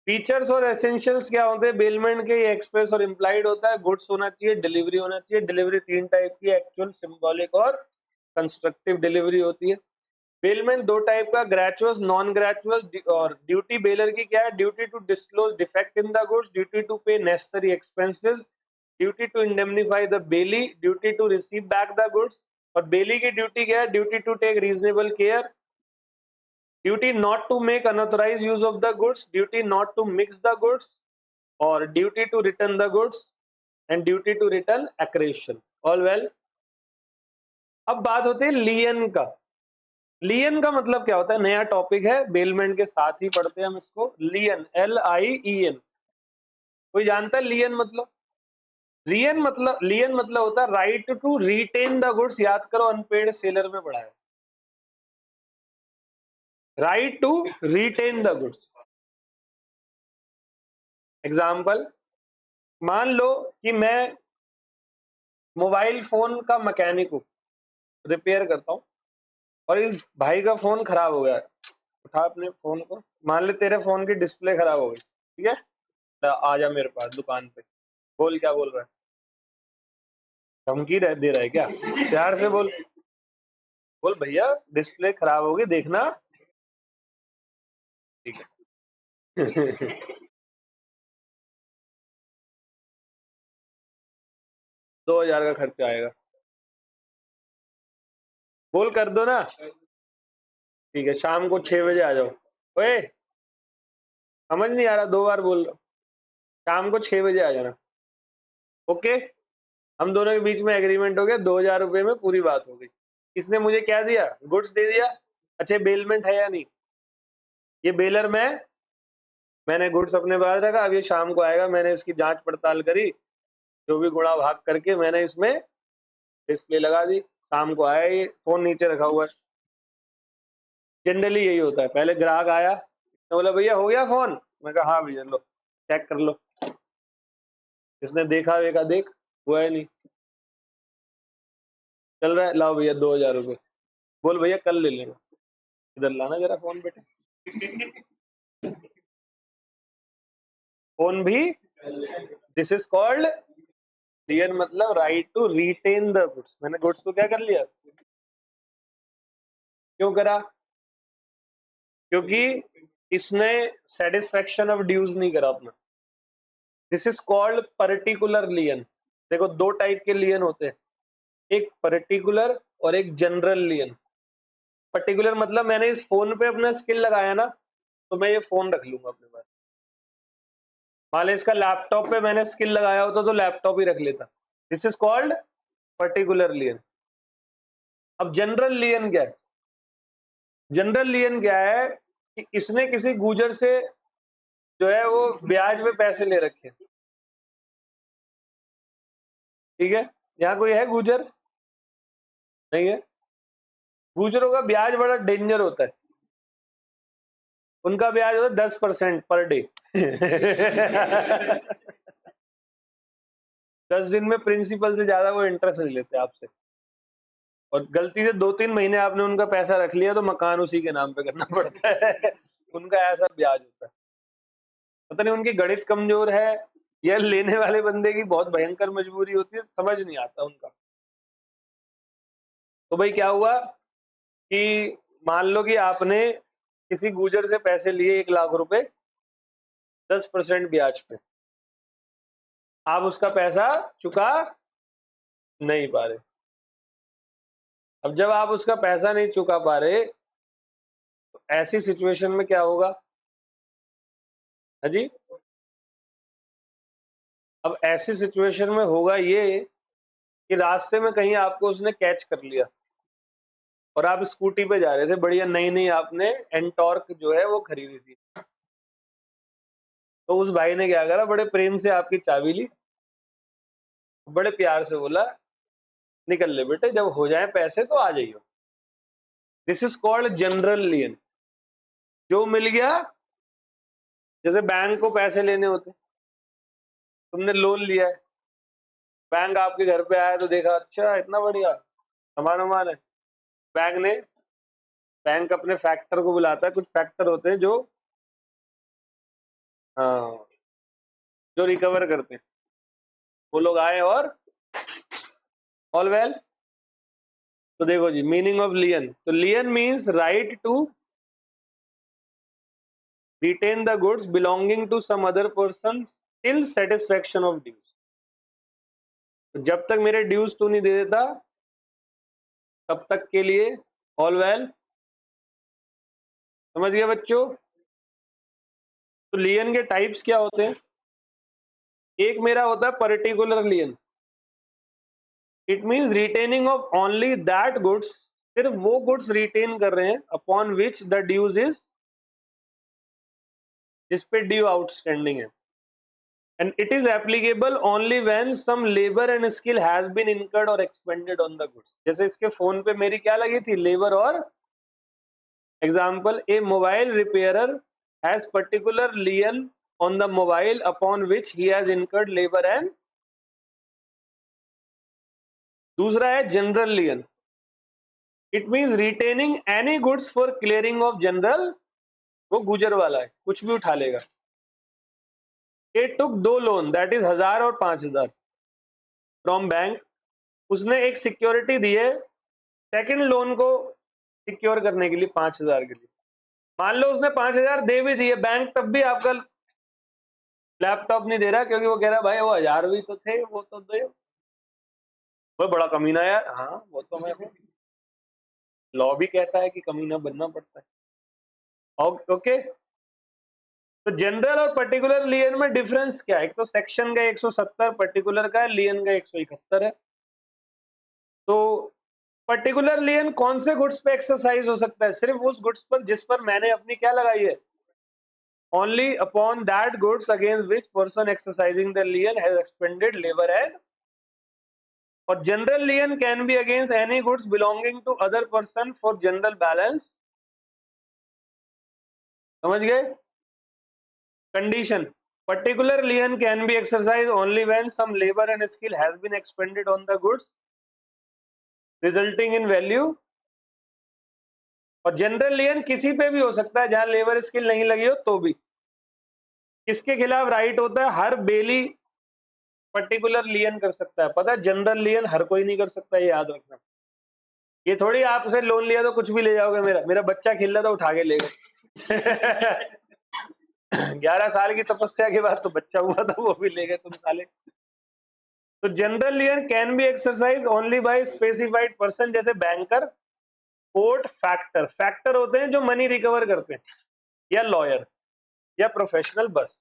Features और essentials क्या होते हैं बेलमेंट के? ये एक्सप्रेस और इम्प्लाइड होता है, गुड्स होना चाहिए, डिलीवरी होना चाहिए। डिलीवरी 3 टाइप की, एक्चुअल, सिंबॉलिक और कंस्ट्रक्टिव डिलीवरी होती है। बेलमेंट दो टाइप का, ग्रेचुअस, नॉन ग्रेचुअस। और ड्यूटी बेलर की क्या है? Duty to disclose defect in the goods, duty to pay necessary expenses, duty to indemnify the bailee, duty to receive back the goods. और bailee की duty क्या है? Duty to take reasonable care, duty not to make unauthorised use of the goods, duty not to mix the goods, और duty to return the goods, and duty to return accretion. All well. अब बात होती है लियन का। लियन का मतलब क्या होता है? नया टॉपिक है, बेलमेंट के साथ ही पढ़ते हैं हम इसको। लियन, LIEN। कोई जानता है लियन मतलब? लियन मतलब होता है right to retain the goods. याद करो, अनपेड सेलर में पढ़ा है, right to retain the goods. Example, मान लो कि मैं मोबाइल फोन का मैकेनिक हूं, रिपेयर करता हूं, और इस भाई का फोन खराब हो गया है। उठा अपने फोन को, मान ले तेरे फोन की डिस्प्ले खराब हो गई, ठीक है? आ जा मेरे पास दुकान पे। बोल, क्या बोल रहा है? धमकी दे रहा है क्या? प्यार से बोल, बोल भैया डिस्प्ले खराब होगी, देखना। ठीक है। 2000 का खर्चा आएगा। बोल, कर दो ना। ठीक है, शाम को 6 बजे आ जाओ। ओए, समझ नहीं आ रहा? 2 बार बोल रहा हूं। शाम को 6 बजे आ जाना। ओके, हम दोनों के बीच में एग्रीमेंट हो गया, 2000 रुपए में पूरी बात हो गई। इसने मुझे क्या दिया? गुड्स दे दिया। अच्छा, बेलमेंट है या नहीं? ये बेलर मैंने गुड्स अपने पास रखा, अब ये शाम को आएगा, मैंने इसकी जांच पड़ताल करी, जो भी गुणा भाग करके मैंने इसमें डिस्प्ले लगा दी। शाम को आया, ये फोन नीचे रखा हुआ है। जनरली यही होता है, पहले ग्राहक आया तो बोला भैया हो गया फोन, मैं कहा हाँ भैया लो चेक कर लो। इसने देखा वेखा, देख हुआ है नहीं, चल रहा है, लाओ भैया 2000 रुपये। बोल भैया कल ले लेना, इधर लाना जरा फोन बेटे। फोन भी, दिस इज कॉल्ड लियन, मतलब right to retain the goods. मैंने गुड्स को क्या कर लिया? क्यों करा? क्योंकि इसने सेटिस्फेक्शन ऑफ ड्यूज नहीं करा अपना। This is called particular lien. देखो, दो टाइप के लियन होते हैं, एक पर्टिकुलर और एक जनरल लियन। पर्टिकुलर मतलब मैंने इस फोन पे अपना स्किल लगाया ना, तो मैं ये फोन रख लूंगा अपने पास। मान लो इसका लैपटॉप पे मैंने स्किल लगाया होता तो लैपटॉप ही रख लेता। This is called particular lien. अब जनरल लियन क्या है? जनरल लियन क्या है कि इसने किसी गुजर से जो है वो ब्याज में पैसे ले रखे हैं, ठीक है? यहाँ कोई है गुजर? नहीं है। गुजरों का ब्याज बड़ा डेंजर होता है। उनका ब्याज होता है 10% पर डे। 10 दिन में प्रिंसिपल से ज्यादा वो इंटरेस्ट नहीं लेते आपसे। और गलती से 2-3 महीने आपने उनका पैसा रख लिया तो मकान उसी के नाम पे करना पड़ता है। उनका ऐसा ब्याज होता है। पता नहीं उनकी गणित कमजोर है या लेने वाले बंदे की बहुत भयंकर मजबूरी होती है, समझ नहीं आता उनका। तो भाई क्या हुआ कि मान लो कि आपने किसी गुजर से पैसे लिए 1 लाख रुपए 10% ब्याज पे, आप उसका पैसा चुका नहीं पा रहे। अब जब आप उसका पैसा नहीं चुका पा रहे तो ऐसी सिचुएशन में क्या होगा? हाँ जी, अब ऐसी सिचुएशन में होगा ये कि रास्ते में कहीं आपको उसने कैच कर लिया और आप स्कूटी पे जा रहे थे, बढ़िया नई नई आपने एंटॉर्क जो है वो खरीदी थी। तो उस भाई ने क्या करा, बड़े प्रेम से आपकी चाबी ली, बड़े प्यार से बोला निकल ले बेटे, जब हो जाए पैसे तो आ जाइयो। This is called general lien. जो मिल गया, जैसे बैंक को पैसे लेने होते, तुमने लोन लिया है, बैंक आपके घर पे आया तो देखा अच्छा इतना बढ़िया सामान वामान है। बैंक ने बैंक अपने फैक्टर को बुलाता है, कुछ फैक्टर होते हैं जो हाँ, जो रिकवर करते हैं। वो लोग आए और ऑल वेल, तो देखो जी, मीनिंग ऑफ लियन, तो lien means right to retain the goods belonging to some other person till satisfaction of dues. तो जब तक मेरे ड्यूज तू नहीं दे देता तब तक के लिए ऑल वेल। समझ गए बच्चों? तो लियन के टाइप्स क्या होते हैं? एक मेरा होता है particular lien, it means retaining of only that goods, सिर्फ वो गुड्स रिटेन कर रहे हैं upon which the dues is, जिस पे ड्यू आउटस्टैंडिंग है, and it is applicable only when some labor and skill has been incurred or expended on the goods. जैसे इसके फोन पे मेरी क्या लगी थी, लेबर और example, A mobile repairer has particular lien on the mobile upon which he has incurred labor and, दूसरा है general lien, it means retaining any goods for clearing of general, वो गुजर वाला है, कुछ भी उठा लेगा। ए टुक दो लोन, दैट इज 1000 और 5000 फ्रॉम बैंक, उसने एक सिक्योरिटी दी है सेकंड लोन को सिक्योर करने के लिए 5000 के लिए। मान लो उसने 5000 दे भी दिए बैंक, तब भी आपका लैपटॉप नहीं दे रहा, क्योंकि वो कह रहा है भाई वो 1000 भी तो थे, वो तो दे। वो बड़ा कमीना यार, हाँ वो तो मैं हूँ, लॉ भी कहता है कि कमीना बनना पड़ता है। ओके, तो जनरल और पर्टिकुलर लियन में डिफरेंस क्या है? एक तो सेक्शन का 170 पर्टिकुलर का है, लियन का 171 है। तो पर्टिकुलर लियन कौन से गुड्स पे एक्सरसाइज हो सकता है? सिर्फ उस गुड्स पर जिस पर मैंने अपनी क्या लगाई है, only upon that goods against which person exercising the lien has expended labor and, और general lien can be against any goods belonging to other person for general balance। समझ गए? Condition, particular lien can be exercised only when some labor and skill has been expended on the goods resulting in value, और general लियन किसी पे भी हो सकता है जहां लेबर स्किल नहीं लगी हो तो भी। किसके खिलाफ राइट होता है? हर बेली पर्टिकुलर लियन कर सकता है, पता है? जनरल लियन हर कोई नहीं कर सकता, ये याद रखना। ये थोड़ी आपसे लोन लिया तो कुछ भी ले जाओगे, मेरा बच्चा खेल रहा था उठा के ले गए 11 साल की तपस्या के बाद तो बच्चा हुआ था, वो भी ले गए तुम साले। तो general lien can be exercise only by specified person, जैसे बैंकर, कोर्ट, फैक्टर। फैक्टर होते हैं जो मनी रिकवर करते हैं, या लॉयर या प्रोफेशनल, बस।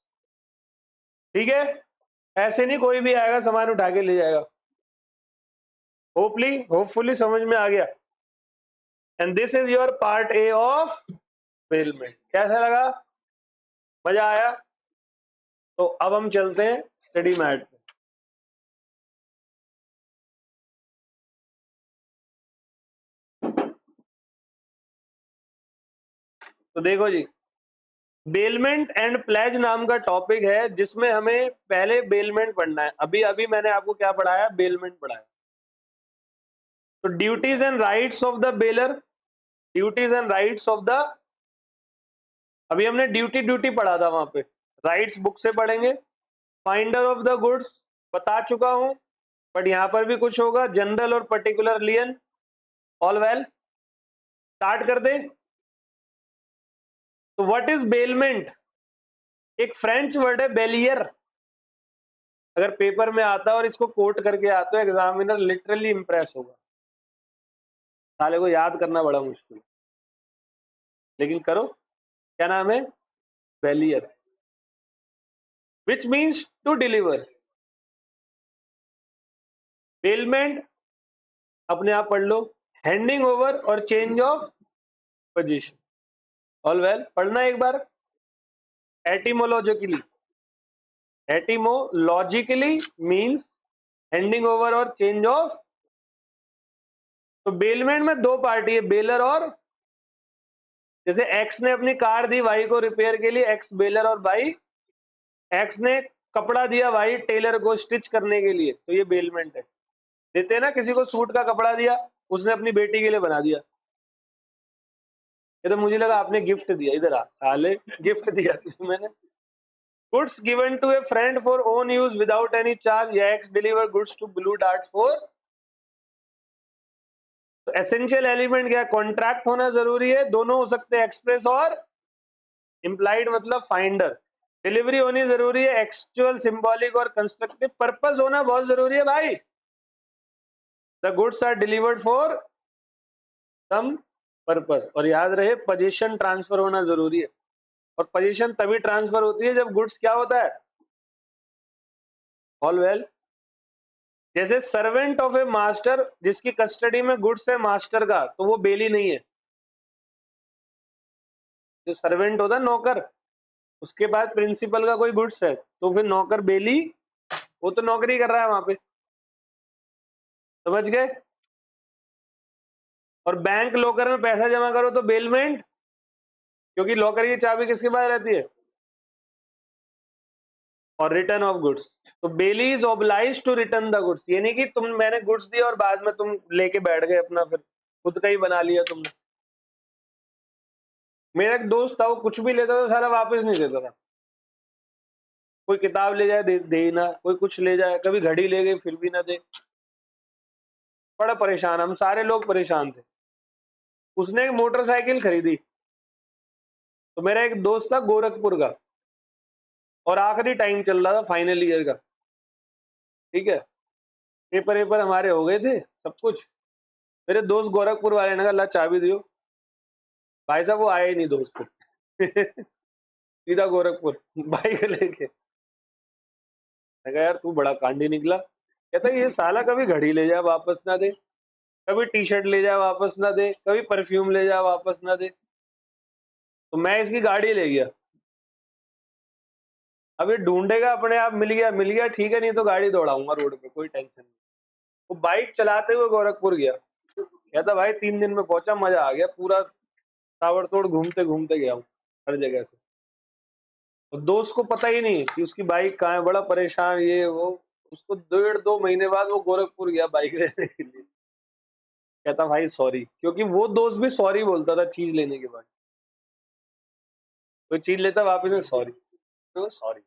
ठीक है, ऐसे नहीं कोई भी आएगा सामान उठा के ले जाएगा। होपफुली समझ में आ गया। And this is your part A of bailment. कैसा लगा? मजा आया? तो अब हम चलते हैं स्टडी मैट पे। तो देखो जी, बेलमेंट एंड प्लेज नाम का टॉपिक है जिसमें हमें पहले बेलमेंट पढ़ना है। अभी मैंने आपको क्या पढ़ाया? बेलमेंट पढ़ाया। तो duties and rights of the baler, duties and rights of the, अभी हमने ड्यूटी पढ़ा था वहां पे, राइट्स बुक से पढ़ेंगे। फाइंडर ऑफ द गुड्स बता चुका हूं, बट यहां पर भी कुछ होगा, जनरल और पर्टिकुलर लियन। ऑल वेल, स्टार्ट कर दे। तो व्हाट इज बेलमेंट? एक फ्रेंच वर्ड है बेलियर। अगर पेपर में आता है और इसको कोट करके आता है, एग्जामिनर लिटरली इंप्रेस होगा। साले को याद करना बड़ा मुश्किल, लेकिन करो। क्या नाम है? Bailler, which means to deliver. Bailment अपने आप पढ़ लो, हैंडिंग ओवर और change of position. All well, पढ़ना एक बार। Etymologically, etymologically means handing over और चेंज ऑफ। तो बेलमेंट में दो पार्टी है, बेलर और, जैसे एक्स ने अपनी कार दी वाई को रिपेयर के लिए, एक्स बेलर, और वाई, एक्स ने कपड़ा दिया वाई टेलर को स्टिच करने के लिए, तो ये बेलमेंट है। देते हैं ना, किसी को सूट का कपड़ा दिया, उसने अपनी बेटी के लिए बना दिया। ये तो मुझे लगा आपने गिफ्ट दिया, इधर आ साले, गिफ्ट दिया तुझे मैंने। Goods given to a friend for own use without any charge, या X deliver goods to Blue Dart for. तो एसेंशियल एलिमेंट क्या, कॉन्ट्रैक्ट होना जरूरी है, दोनों हो सकते हैं, एक्सप्रेस और इम्प्लाइड मतलब फाइंडर। डिलीवरी होनी जरूरी है, एक्चुअल, सिंबॉलिक और कंस्ट्रक्टिव। पर्पस होना बहुत जरूरी है भाई, the goods are delivered for some purpose. और याद रहे पोजीशन ट्रांसफर होना जरूरी है, और पोजीशन तभी ट्रांसफर होती है जब गुड्स क्या होता है, ऑल वेल। जैसे सर्वेंट ऑफ ए मास्टर, जिसकी कस्टडी में गुड्स है मास्टर का, तो वो बेली नहीं है। जो सर्वेंट होता है नौकर, उसके पास प्रिंसिपल का कोई गुड्स है, तो फिर नौकर बेली, वो तो नौकरी कर रहा है वहां पे, समझ गए। और बैंक लॉकर में पैसा जमा करो तो बेलमेंट, क्योंकि लॉकर की चाबी किसके पास रहती है, और रिटर्न ऑफ गुड्स। तो bailee is obliged to return the goods, ये नहीं कि तुम, मैंने गुड्स दिया और बाद में तुम लेके बैठ गए अपना, फिर खुद का ही बना लिया तुमने। मेरा एक दोस्त था, वो कुछ भी लेता था सारा वापस नहीं देता था। कोई किताब ले जाए दे ही ना, कोई कुछ ले जाए, कभी घड़ी ले गए फिर भी ना दे। बड़ा परेशान, हम सारे लोग परेशान थे। उसने एक मोटरसाइकिल खरीदी, तो मेरा एक दोस्त था गोरखपुर का, और आखिरी टाइम चल रहा था फाइनल ईयर का, ठीक है, पेपर वेपर हमारे हो गए थे सब कुछ। मेरे दोस्त गोरखपुर वाले ने कहा ला चाबी दियो, भाई साहब वो आए ही नहीं दोस्त सीधा गोरखपुर बाइक लेके। मैं कहा यार तू बड़ा कांडी निकला। कहता ये साला कभी घड़ी ले जाए वापस ना दे, कभी टी शर्ट ले जाए वापस ना दे, कभी परफ्यूम ले जाए वापस ना दे। तो मैं इसकी गाड़ी ले गया, अब ये ढूंढेगा अपने आप, मिल गया ठीक है, नहीं तो गाड़ी दौड़ाऊंगा रोड पे, कोई टेंशन नहीं। वो बाइक चलाते हुए गोरखपुर गया, कहता भाई 3 दिन में पहुंचा, मजा आ गया, पूरा ताबड़तोड़ घूमते घूमते गया हूँ हर जगह से। तो दोस्त को पता ही नहीं कि उसकी बाइक कहाँ है, बड़ा परेशान ये वो। उसको 1.5-2 महीने बाद वो गोरखपुर गया बाइक लेने के लिए। कहता भाई सॉरी, क्योंकि वो दोस्त भी सॉरी बोलता था चीज लेने के बाद, कोई चीज लेता वापस में सॉरी, तो सॉरी।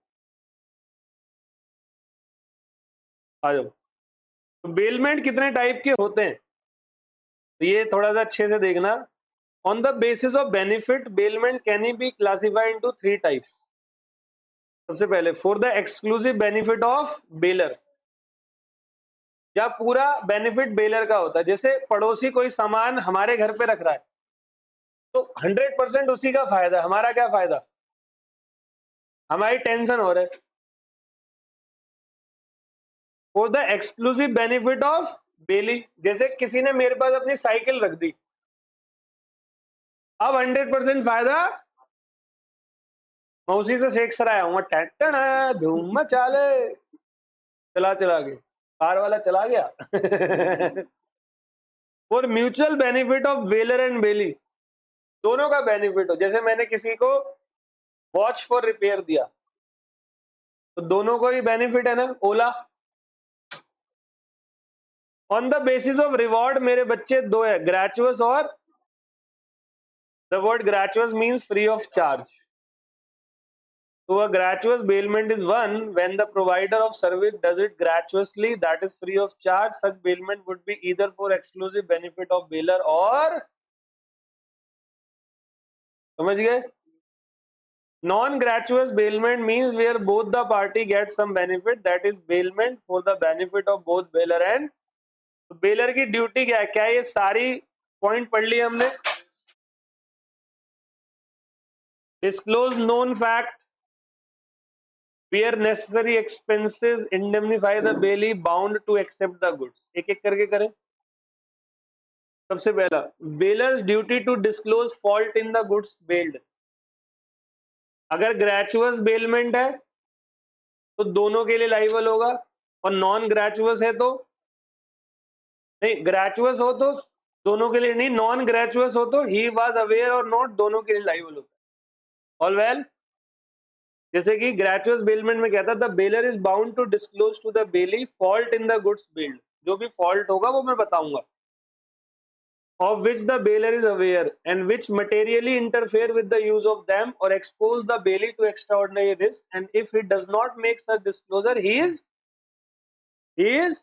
आ जाओ। तो बेलमेंट कितने टाइप के होते हैं, तो ये थोड़ा सा अच्छे से देखना। On the basis of benefit, bailment can be classified into 3 types. सबसे पहले for the exclusive benefit of baler, जब पूरा बेनिफिट बेलर का होता है। जैसे पड़ोसी कोई सामान हमारे घर पे रख रहा है, तो 100% उसी का फायदा, हमारा क्या फायदा, हमारी टेंशन हो रहा है। For the exclusive benefit of belly, जैसे किसी ने मेरे पास अपनी साइकिल रख दी, अब 100% फायदा, मैं उसी से शेख सराय आऊंगा, टैटन धूम मचा ले, चला चला के कार वाला चला गया for mutual benefit of bailor and bailee, दोनों का बेनिफिट हो। जैसे मैंने किसी को वॉच फॉर रिपेयर दिया, तो दोनों को ही बेनिफिट है ना, Ola. On the basis of reward, मेरे बच्चे दो है, ग्रेचुअस और, the word gratuitous means free of charge. So a gratuitous bailment is one when the provider of service does it gratuitously, that is free of charge. Such bailment would be either for exclusive benefit of bailer or, समझ गए, non gratuitous bailment means where both the party get some benefit, that is bailment for the benefit of both bailer and, तो baler की duty क्या है, क्या ये सारी point पढ़ ली हमने। Disclose known fact, where necessary expenses, indemnify the bailey bound to accept the goods। एक एक करके करें। सबसे पहला, bailor's duty to disclose fault in the goods bailed. अगर ग्रेचुअस बेलमेंट है तो दोनों के लिए लाइबल होगा, और नॉन ग्रेचुअस है तो नहीं, ग्रेचुअस हो तो दोनों के लिए नहीं, नॉन ग्रेचुअस हो तो ही वाज अवेयर और नॉट, दोनों के लिए लाइबल होता है। ऑल वेल, जैसे कि ग्रेचुअस बेलमेंट में कहता था, bailor is bound to disclose to the bailee fault in the goods bailed, जो भी फॉल्ट होगा वो मैं बताऊंगा, of which the bailor is aware and which materially interfere with the use of them or expose the bailey to extraordinary risk, and if he does not make such disclosure, he is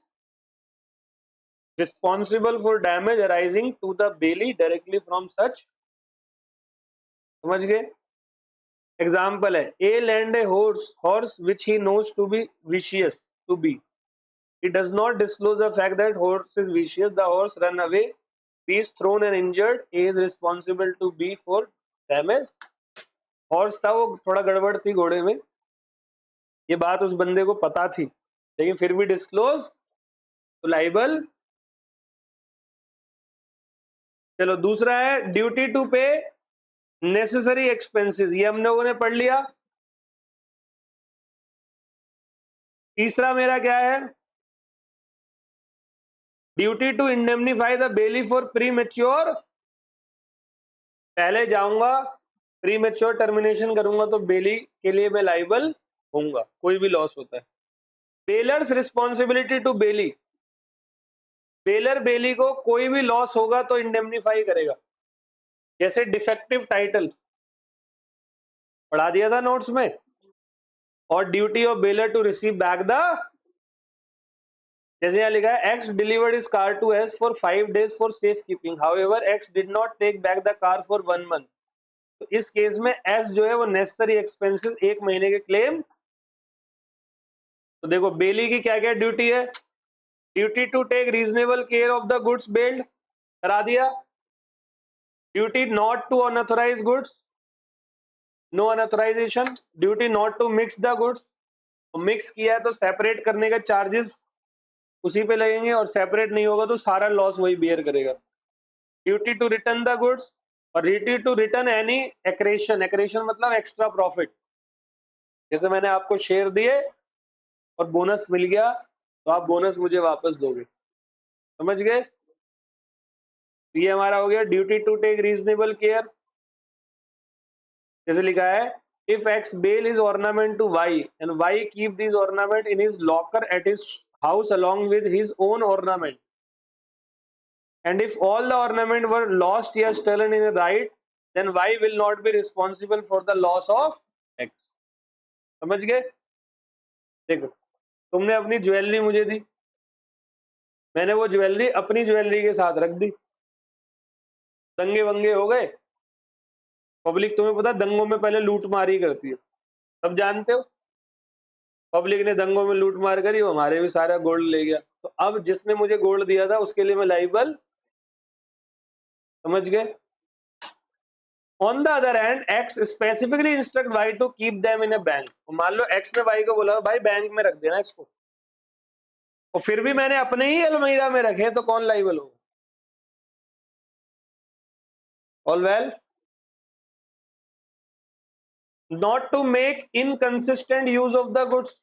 responsible for damage arising to the bailee directly from such, समझ गए? Example है, A lend a horse which he knows to be vicious to B, he does not disclose the fact that horse is vicious, the horse run away, he is thrown and injured, he is responsible to B for damage. Horse था, वो थोड़ा गड़बड़ थी घोड़े में, ये बात उस बंदे को पता थी, लेकिन फिर भी डिस्क्लोज, तो लाइबल। चलो दूसरा है duty to pay necessary expenses, ये हम लोगों ने पढ़ लिया। तीसरा मेरा क्या है, duty to indemnify the bailee for premature, पहले जाऊंगा प्री मेच्योर टर्मिनेशन करूंगा तो बेली के लिए मैं लाइबल होऊंगा, कोई भी लॉस होता है। बेलर्स रिस्पॉन्सिबिलिटी टू बेली, बेलर बेली को कोई भी लॉस होगा तो इंडेमनीफाई करेगा, जैसे डिफेक्टिव टाइटल पढ़ा दिया था नोट्स में, और duty of bailor to receive back the, जैसे यहाँ लिखा है X delivered is car to S for 5 days for safe keeping, however X did not take back the car for 1 month, तो इस केस में एस जो है वो नेसेसरी एक्सपेंसेस 1 महीने के क्लेम। तो देखो बेली की क्या क्या ड्यूटी है, duty to take reasonable care of the goods bailed, करा दिया। Duty not to unauthorise goods, no unauthorisation. Duty not to mix the goods, तो मिक्स किया है तो सेपरेट करने का चार्जेस उसी पे लगेंगे, और सेपरेट नहीं होगा तो सारा लॉस वही बेयर करेगा। Duty to return the goods, और duty to return any accretion, accretion मतलब एक्स्ट्रा प्रॉफिट, जैसे मैंने आपको शेयर दिए और बोनस मिल गया तो आप बोनस मुझे वापस दोगे, समझ गए? ये हमारा हो गया duty to take reasonable care, जैसे लिखा है if X bail is ornament to Y and Y keep this ornament in his locker at his house along with his own ornament, and if all the ornament were lost or stolen in a riot, then y will not be responsible for the loss of x, समझ गए? देखो तुमने अपनी jewellery मुझे दी, मैंने वो jewellery अपनी jewellery के साथ रख दी, दंगे वंगे हो गए, पब्लिक, तुम्हें पता दंगों में पहले लूट मारी करती है, सब जानते हो, पब्लिक ने दंगों में लूट मार करी, वो हमारे भी सारा गोल्ड ले गया, तो अब जिसने मुझे गोल्ड दिया था उसके लिए मैं लाइबल, समझ गए? On the other hand, X specifically instruct Y to keep them in a bank. मान लो X ने Y को बोला भाई बैंक में रख देना इसको, और फिर भी मैंने अपने ही अलमीरा में रखे, तो कौन लाइबल होगा? All well? Not to make inconsistent use of the goods.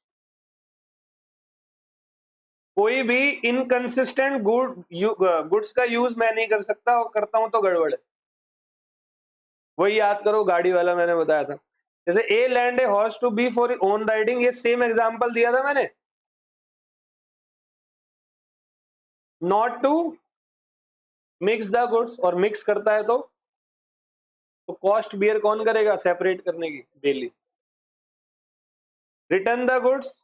कोई भी इनकंसिस्टेंट गुड्स का यूज मैं नहीं कर सकता, और करता हूं तो गड़बड़ है। वही याद करो गाड़ी वाला मैंने बताया था, जैसे A lend a horse to B for own riding, ये सेम एग्जांपल दिया था मैंने। Not to mix the goods, और मिक्स करता है तो कॉस्ट बियर कौन करेगा सेपरेट करने की? डेली। Return the goods,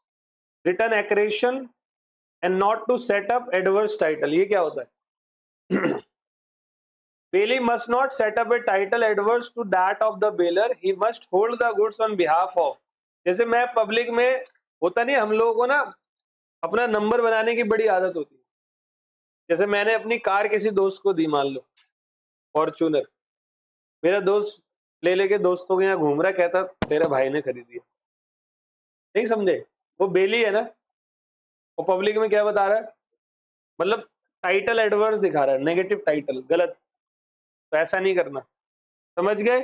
return accretion, and not to set up adverse title, ये क्या होता है? Bailee must not set up a title adverse to that of the bailor, he must hold the goods on behalf of, जैसे मैं public में होता नहीं, हम लोगों को ना अपना नंबर बनाने की बड़ी आदत होती है, जैसे मैंने अपनी कार किसी दोस्त को दी, मान लो फॉर्च्यूनर, मेरा दोस्त ले लेके दोस्तों के यहाँ घूम रहा, कहता तेरे भाई ने खरीदी है, नहीं समझे? वो बेली है ना, वो पब्लिक में क्या बता रहा है, मतलब टाइटल एडवर्स दिखा रहा है, नेगेटिव टाइटल, गलत, तो ऐसा नहीं करना, समझ गए?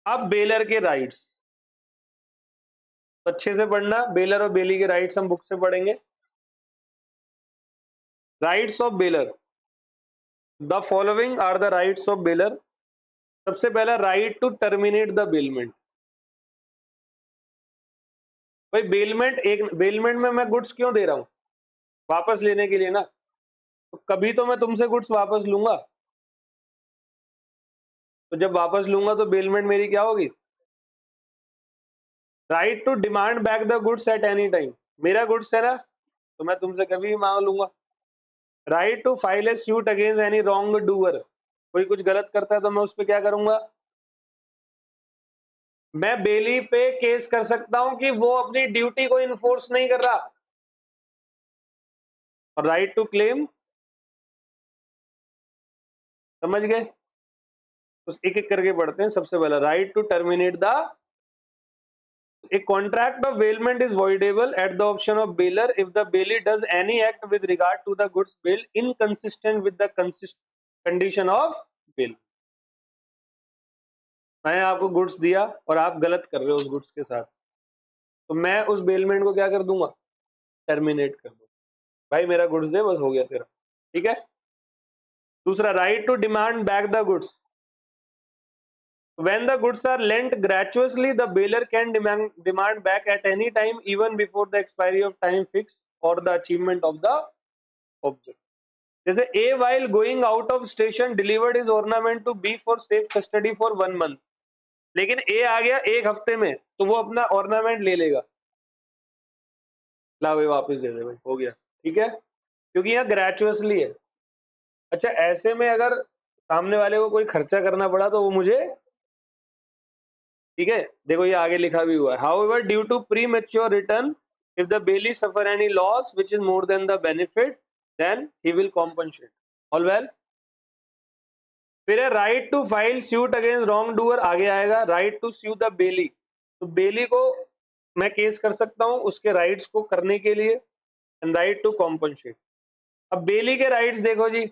अब बेलर के राइट्स अच्छे से पढ़ना, बेलर और बेली के राइट्स हम बुक से पढ़ेंगे। Rights of bailor, the following are the rights of bailor. सबसे पहला right to terminate the bailment, भाई बेलमेंट, एक बेलमेंट में मैं गुड्स क्यों दे रहा हूं? वापस लेने के लिए ना, तो कभी तो मैं तुमसे गुड्स वापस लूंगा, तो जब वापस लूंगा तो बेलमेंट मेरी क्या होगी? Right to demand back the goods at any time, मेरा गुड्स है ना, तो मैं तुमसे कभी भी मांग लूंगा, right to file a suit against any wrong doer, कोई कुछ गलत करता है तो मैं उस पर क्या करूंगा, मैं बेली पे केस कर सकता हूं कि वो अपनी ड्यूटी को इन्फोर्स नहीं कर रहा। और राइट टू क्लेम, समझ गए, तो एक एक करके पढ़ते हैं। सबसे पहला right to terminate the, a contract of bailment is voidable at the option of bailor if the bailee does any act with regard to the goods bail inconsistent with the condition of bail। मैंने आपको goods दिया और आप गलत कर रहे हो उस गुड्स के साथ, तो मैं उस बेलमेंट को क्या कर दूंगा, टर्मिनेट कर दूंगा। भाई मेरा गुड्स दे, बस हो गया तेरा, ठीक है। दूसरा right to demand back the goods, when the goods are lent gratuitously the bailor can demand back at any time even before the expiry of time fixed or the achievement of the object। जैसे A while going out of station delivered his ornament to B for safe custody for 1 month, लेकिन A आ गया 1 हफ्ते में, तो वो अपना ornament ले लेगा, ला भाई वापस दे दे भाई, हो गया, ठीक है, क्योंकि यहाँ ग्रेचुअसली है। अच्छा ऐसे में अगर सामने वाले को कोई खर्चा करना पड़ा तो वो मुझे, ठीक है, देखो ये आगे लिखा भी हुआ है, however due to premature return if the bailey suffer any loss which is more than the benefit then he will compensate, all well। फिर है right to file suit against wrong doer, आगे आएगा right to sue the bailee, तो bailee को मैं case कर सकता हूं उसके राइट्स को करने के लिए, एंड राइट टू कॉम्पनसेट। अब बेली के राइट्स देखो जी,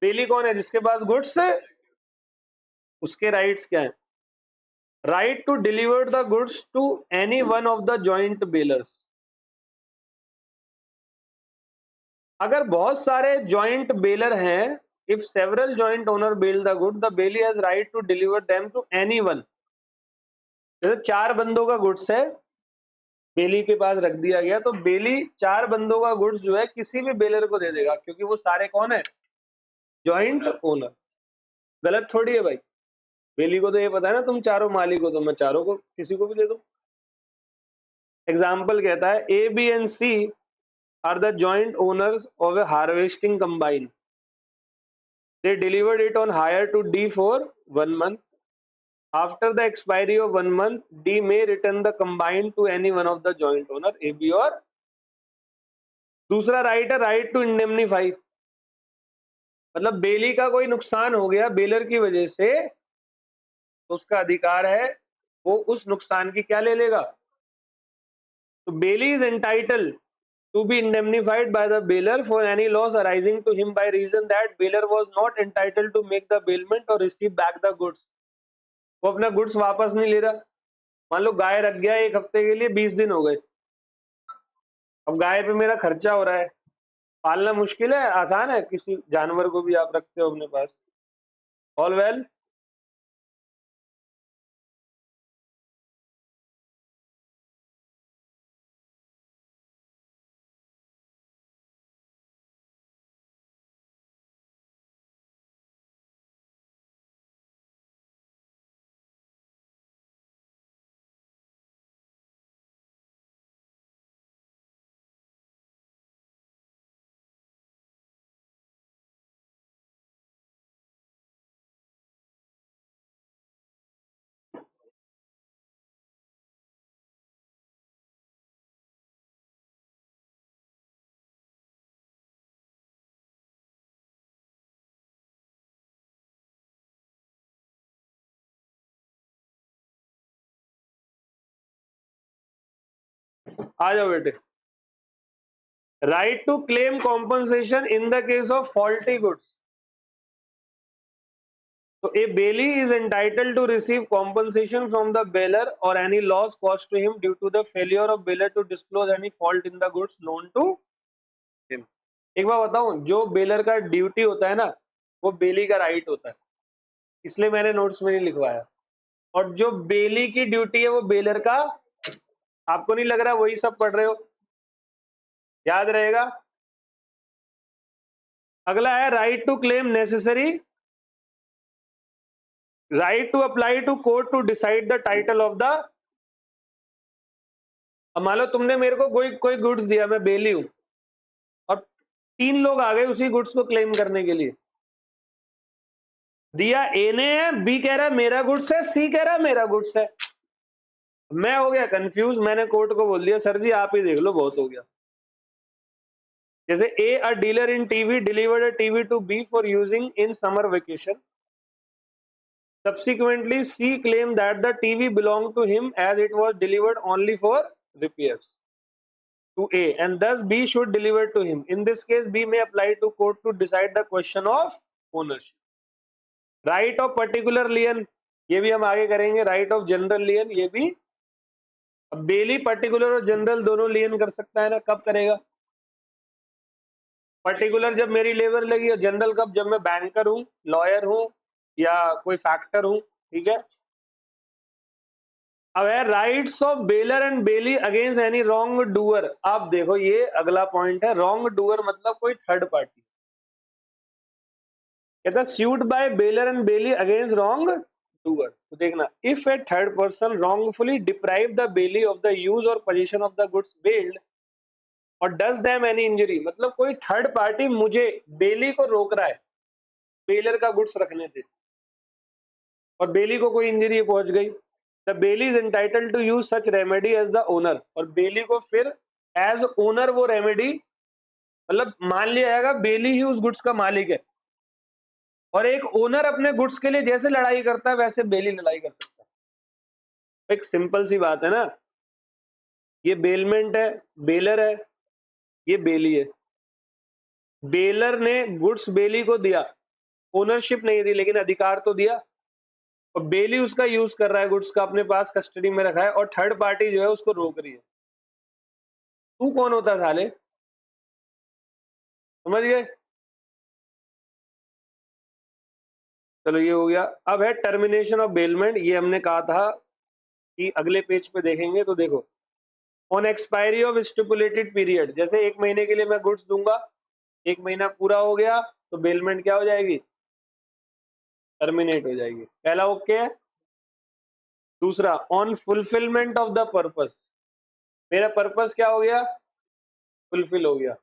बेली कौन है, जिसके पास गुड्स है, उसके राइट्स क्या है, right to deliver the goods to any one of the joint bailors. अगर बहुत सारे जॉइंट बेलर हैं, if several joint owner bail the good the bailee has right to deliver them to any one. जैसे 4 बंदों का goods है, बेली के पास रख दिया गया, तो बेली 4 बंदों का गुड्स जो है किसी भी बेलर को दे देगा, क्योंकि वो सारे कौन है, जॉइंट ओनर। गलत थोड़ी है भाई, बेली को तो ये पता है ना तुम चारों मालिक हो, तो मैं चारों को किसी को भी दे दूं। एग्जाम्पल कहता है A B and C are the joint owners of a harvesting combine, they delivered it on hire to D for 1 month। After the expiry of 1 month, D may return the combine to any one of the joint owner A, B और। दूसरा right है right to indemnify, मतलब बेली का कोई नुकसान हो गया baler की वजह से, तो उसका अधिकार है वो उस नुकसान की क्या ले लेगा, तो bailee is entitle to be indemnified by the bailor for any loss arising to him by reason that bailor was not entitled to make the bailment or receive back the goods। वो अपना goods वापस नहीं ले रहा, मान लो गाय रख गया 1 हफ्ते के लिए, 20 दिन हो गए, अब गाय पे मेरा खर्चा हो रहा है, पालना मुश्किल है आसान है, किसी जानवर को भी आप रखते हो अपने पास, ऑल वेल। आ जाओ बेटे, right to claim compensation in the case of faulty goods, so a bailey is entitled to receive compensation from the bailor or any loss caused to him due to the failure of bailor to disclose any fault in the goods known to him। एक बार बताऊं, जो baler का duty होता है ना, वो बेली का right होता है, इसलिए मैंने नोट्स में नहीं लिखवाया। और जो बेली की ड्यूटी है वो बेलर का, आपको नहीं लग रहा वही सब पढ़ रहे हो, याद रहेगा। अगला है right to claim necessary, right to apply to court to decide the title of the. मान लो तुमने मेरे को कोई गुड्स दिया, मैं बेली हूं, और 3 लोग आ गए उसी गुड्स को क्लेम करने के लिए। दिया ए ने है, बी कह रहा है मेरा गुड्स है, सी कह रहा है मेरा गुड्स है। मैं हो गया कंफ्यूज, मैंने कोर्ट को बोल दिया सर जी आप ही देख लो, बहुत हो गया। जैसे A a dealer in TV delivered a TV to B for using in summer vacation. Subsequently, C claimed that the TV belonged to him as it was delivered only for repairs to A, and thus B should deliver to him. In this case, B may apply to court to decide the question of ownership. Right of particular lien, ये भी हम आगे करेंगे। Right of general lien, ये भी। अब बेली particular और general दोनों लियन कर सकता है ना, कब करेगा? पर्टिकुलर जब मेरी लेबर लगी, और जनरल कब? जब मैं बैंकर हूं, लॉयर हूं, या कोई फैक्टर हूं। ठीक है। अब है rights of bailor and bailee against any wrong doer. आप देखो ये अगला पॉइंट है, रॉन्ग डूअर मतलब कोई थर्ड पार्टी। कहता suit by bailor and bailee against wrong doer. तो देखना, if a third person wrongfully deprive the bailee of the use or possession of the goods bailed or does them any injury, मतलब कोई third party मुझे बेली को रोक रहा है baler का गुड्स रखने से, और बेली को कोई इंजरी पहुंच गई, the bailee is entitled to use such remedy as the owner. और बेली को फिर एज ओनर वो रेमेडी, मतलब मान लिया जाएगा बेली ही उस गुड्स का मालिक है, और एक ओनर अपने गुड्स के लिए जैसे लड़ाई करता है वैसे बेली लड़ाई कर सकता है। एक सिंपल सी बात है ना, ये बेलमेंट है, बेलर है, ये बेली है। बेलर ने गुड्स बेली को दिया, ओनरशिप नहीं दी लेकिन अधिकार तो दिया, और बेली उसका यूज कर रहा है, गुड्स का अपने पास कस्टडी में रखा है, और थर्ड पार्टी जो है उसको रोक रही है। तू कौन होता साले? समझ गए? चलो ये हो गया। अब है टर्मिनेशन ऑफ बेलमेंट। ये हमने कहा था कि अगले पेज पे देखेंगे। तो देखो, on expiry of stipulated period, जैसे 1 महीने के लिए मैं गुड्स दूंगा, 1 महीना पूरा हो गया तो बेलमेंट क्या हो जाएगी? टर्मिनेट हो जाएगी। पहला ओके है। दूसरा, on fulfilment of the purpose, मेरा पर्पस क्या हो गया? फुलफिल हो गया।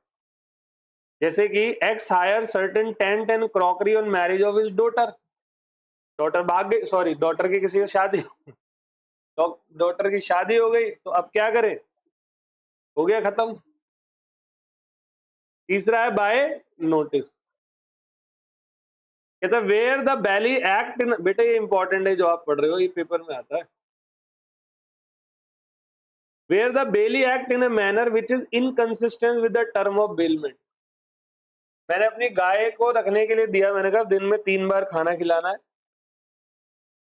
जैसे कि X hire certain tent and crockery on marriage of his daughter. Daughter भाग गई, सॉरी डॉटर की किसी से शादी डॉटर की शादी हो गई, तो अब क्या करें? हो गया खत्म। तीसरा है बाय नोटिस। कहता है where the bailee act in, बेटा ये इंपॉर्टेंट है जो आप पढ़ रहे हो, ये पेपर में आता है। Where the bailee act in a manner which is inconsistent with the term of bailment. मैंने अपनी गाय को रखने के लिए दिया, मैंने कहा दिन में 3 बार खाना खिलाना है,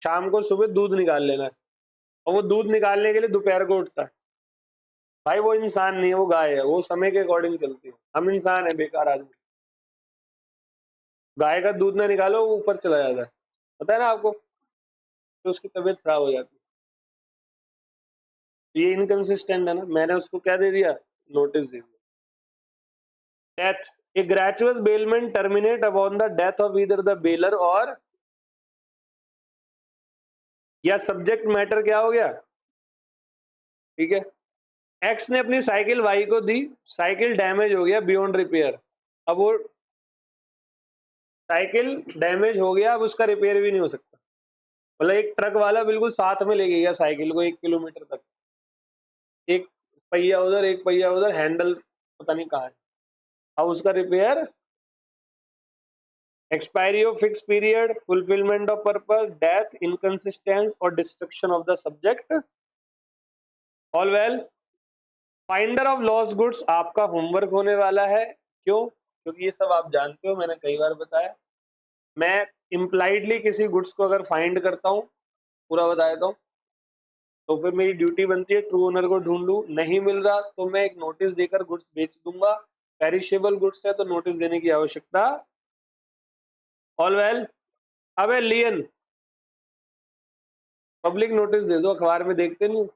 शाम को सुबह दूध निकाल लेना है, और वो दूध निकालने के लिए दोपहर को उठता है। भाई वो इंसान नहीं है, वो गाय है, वो समय के अकॉर्डिंग चलती है। हम इंसान है, बेकार आदमी। गाय का दूध ना निकालो वो ऊपर चला जाता है, पता है ना आपको, तो उसकी तबीयत खराब हो जाती है। ये इनकंसिस्टेंट है ना, मैंने उसको क्या दे दिया? नोटिस दे दिया। Death, A gratuitous bailment terminate upon the death of either the bailor और, या सब्जेक्ट मैटर क्या हो गया? ठीक है। एक्स ने अपनी साइकिल वाई को दी, साइकिल डैमेज हो गया बियॉन्ड रिपेयर। अब वो साइकिल डैमेज हो गया, अब उसका रिपेयर भी नहीं हो सकता। मतलब एक ट्रक वाला बिल्कुल साथ में ले गया साइकिल को 1 किलोमीटर तक, एक पहिया उधर एक पहिया उधर, हैंडल पता नहीं कहाँ है, अब उसका repair. Expiry of fix period, fulfilment of purpose, death, inconsistence और destruction of the subject. All well. Finder of lost goods आपका होमवर्क होने वाला है। क्यों? क्योंकि ये सब आप जानते हो, मैंने कई बार बताया। मैं इम्प्लाइडली किसी गुड्स को अगर फाइंड करता हूँ, पूरा बता देता हूँ, तो फिर मेरी ड्यूटी बनती है ट्रू ओनर को ढूंढ लूं, नहीं मिल रहा तो मैं एक नोटिस देकर गुड्स बेच दूंगा। पेरिशेबल गुड्स है तो नोटिस देने की आवश्यकता। All well. अब है लियन, पब्लिक नोटिस दे दो, अखबार में देखते नहीं,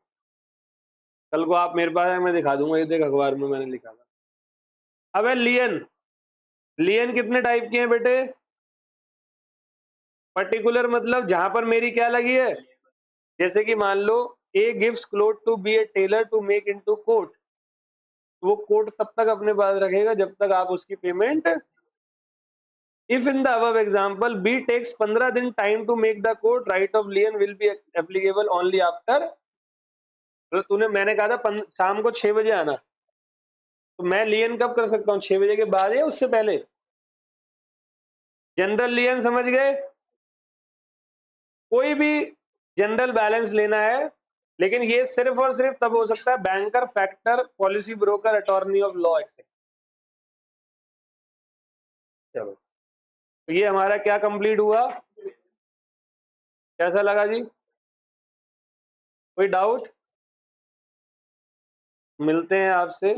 कल को आप मेरे पास आए मैं दिखा दूंगा, ये देख अखबार में मैंने लिखा था। अब है लियन। लियन कितने टाइप के हैं बेटे? पर्टिकुलर मतलब जहां पर मेरी क्या लगी है, जैसे कि मान लो A gives cloth to B a tailor to make into coat, वो कोर्ट तब तक अपने पास रखेगा जब तक आप उसकी payment, if in the above example B takes 15 दिन time to make the coat, right of lien will be applicable only after. तो तूने, मैंने कहा था शाम को 6 बजे आना, तो मैं लियन कब कर सकता हूँ, 6 बजे के बाद या उससे पहले? जनरल लियन समझ गए? कोई भी जनरल बैलेंस लेना है, लेकिन ये सिर्फ और सिर्फ तब हो सकता है banker, factor, policy broker, attorney of law etcetera. चलो, तो ये हमारा क्या कंप्लीट हुआ, कैसा लगा जी? कोई डाउट? मिलते हैं आपसे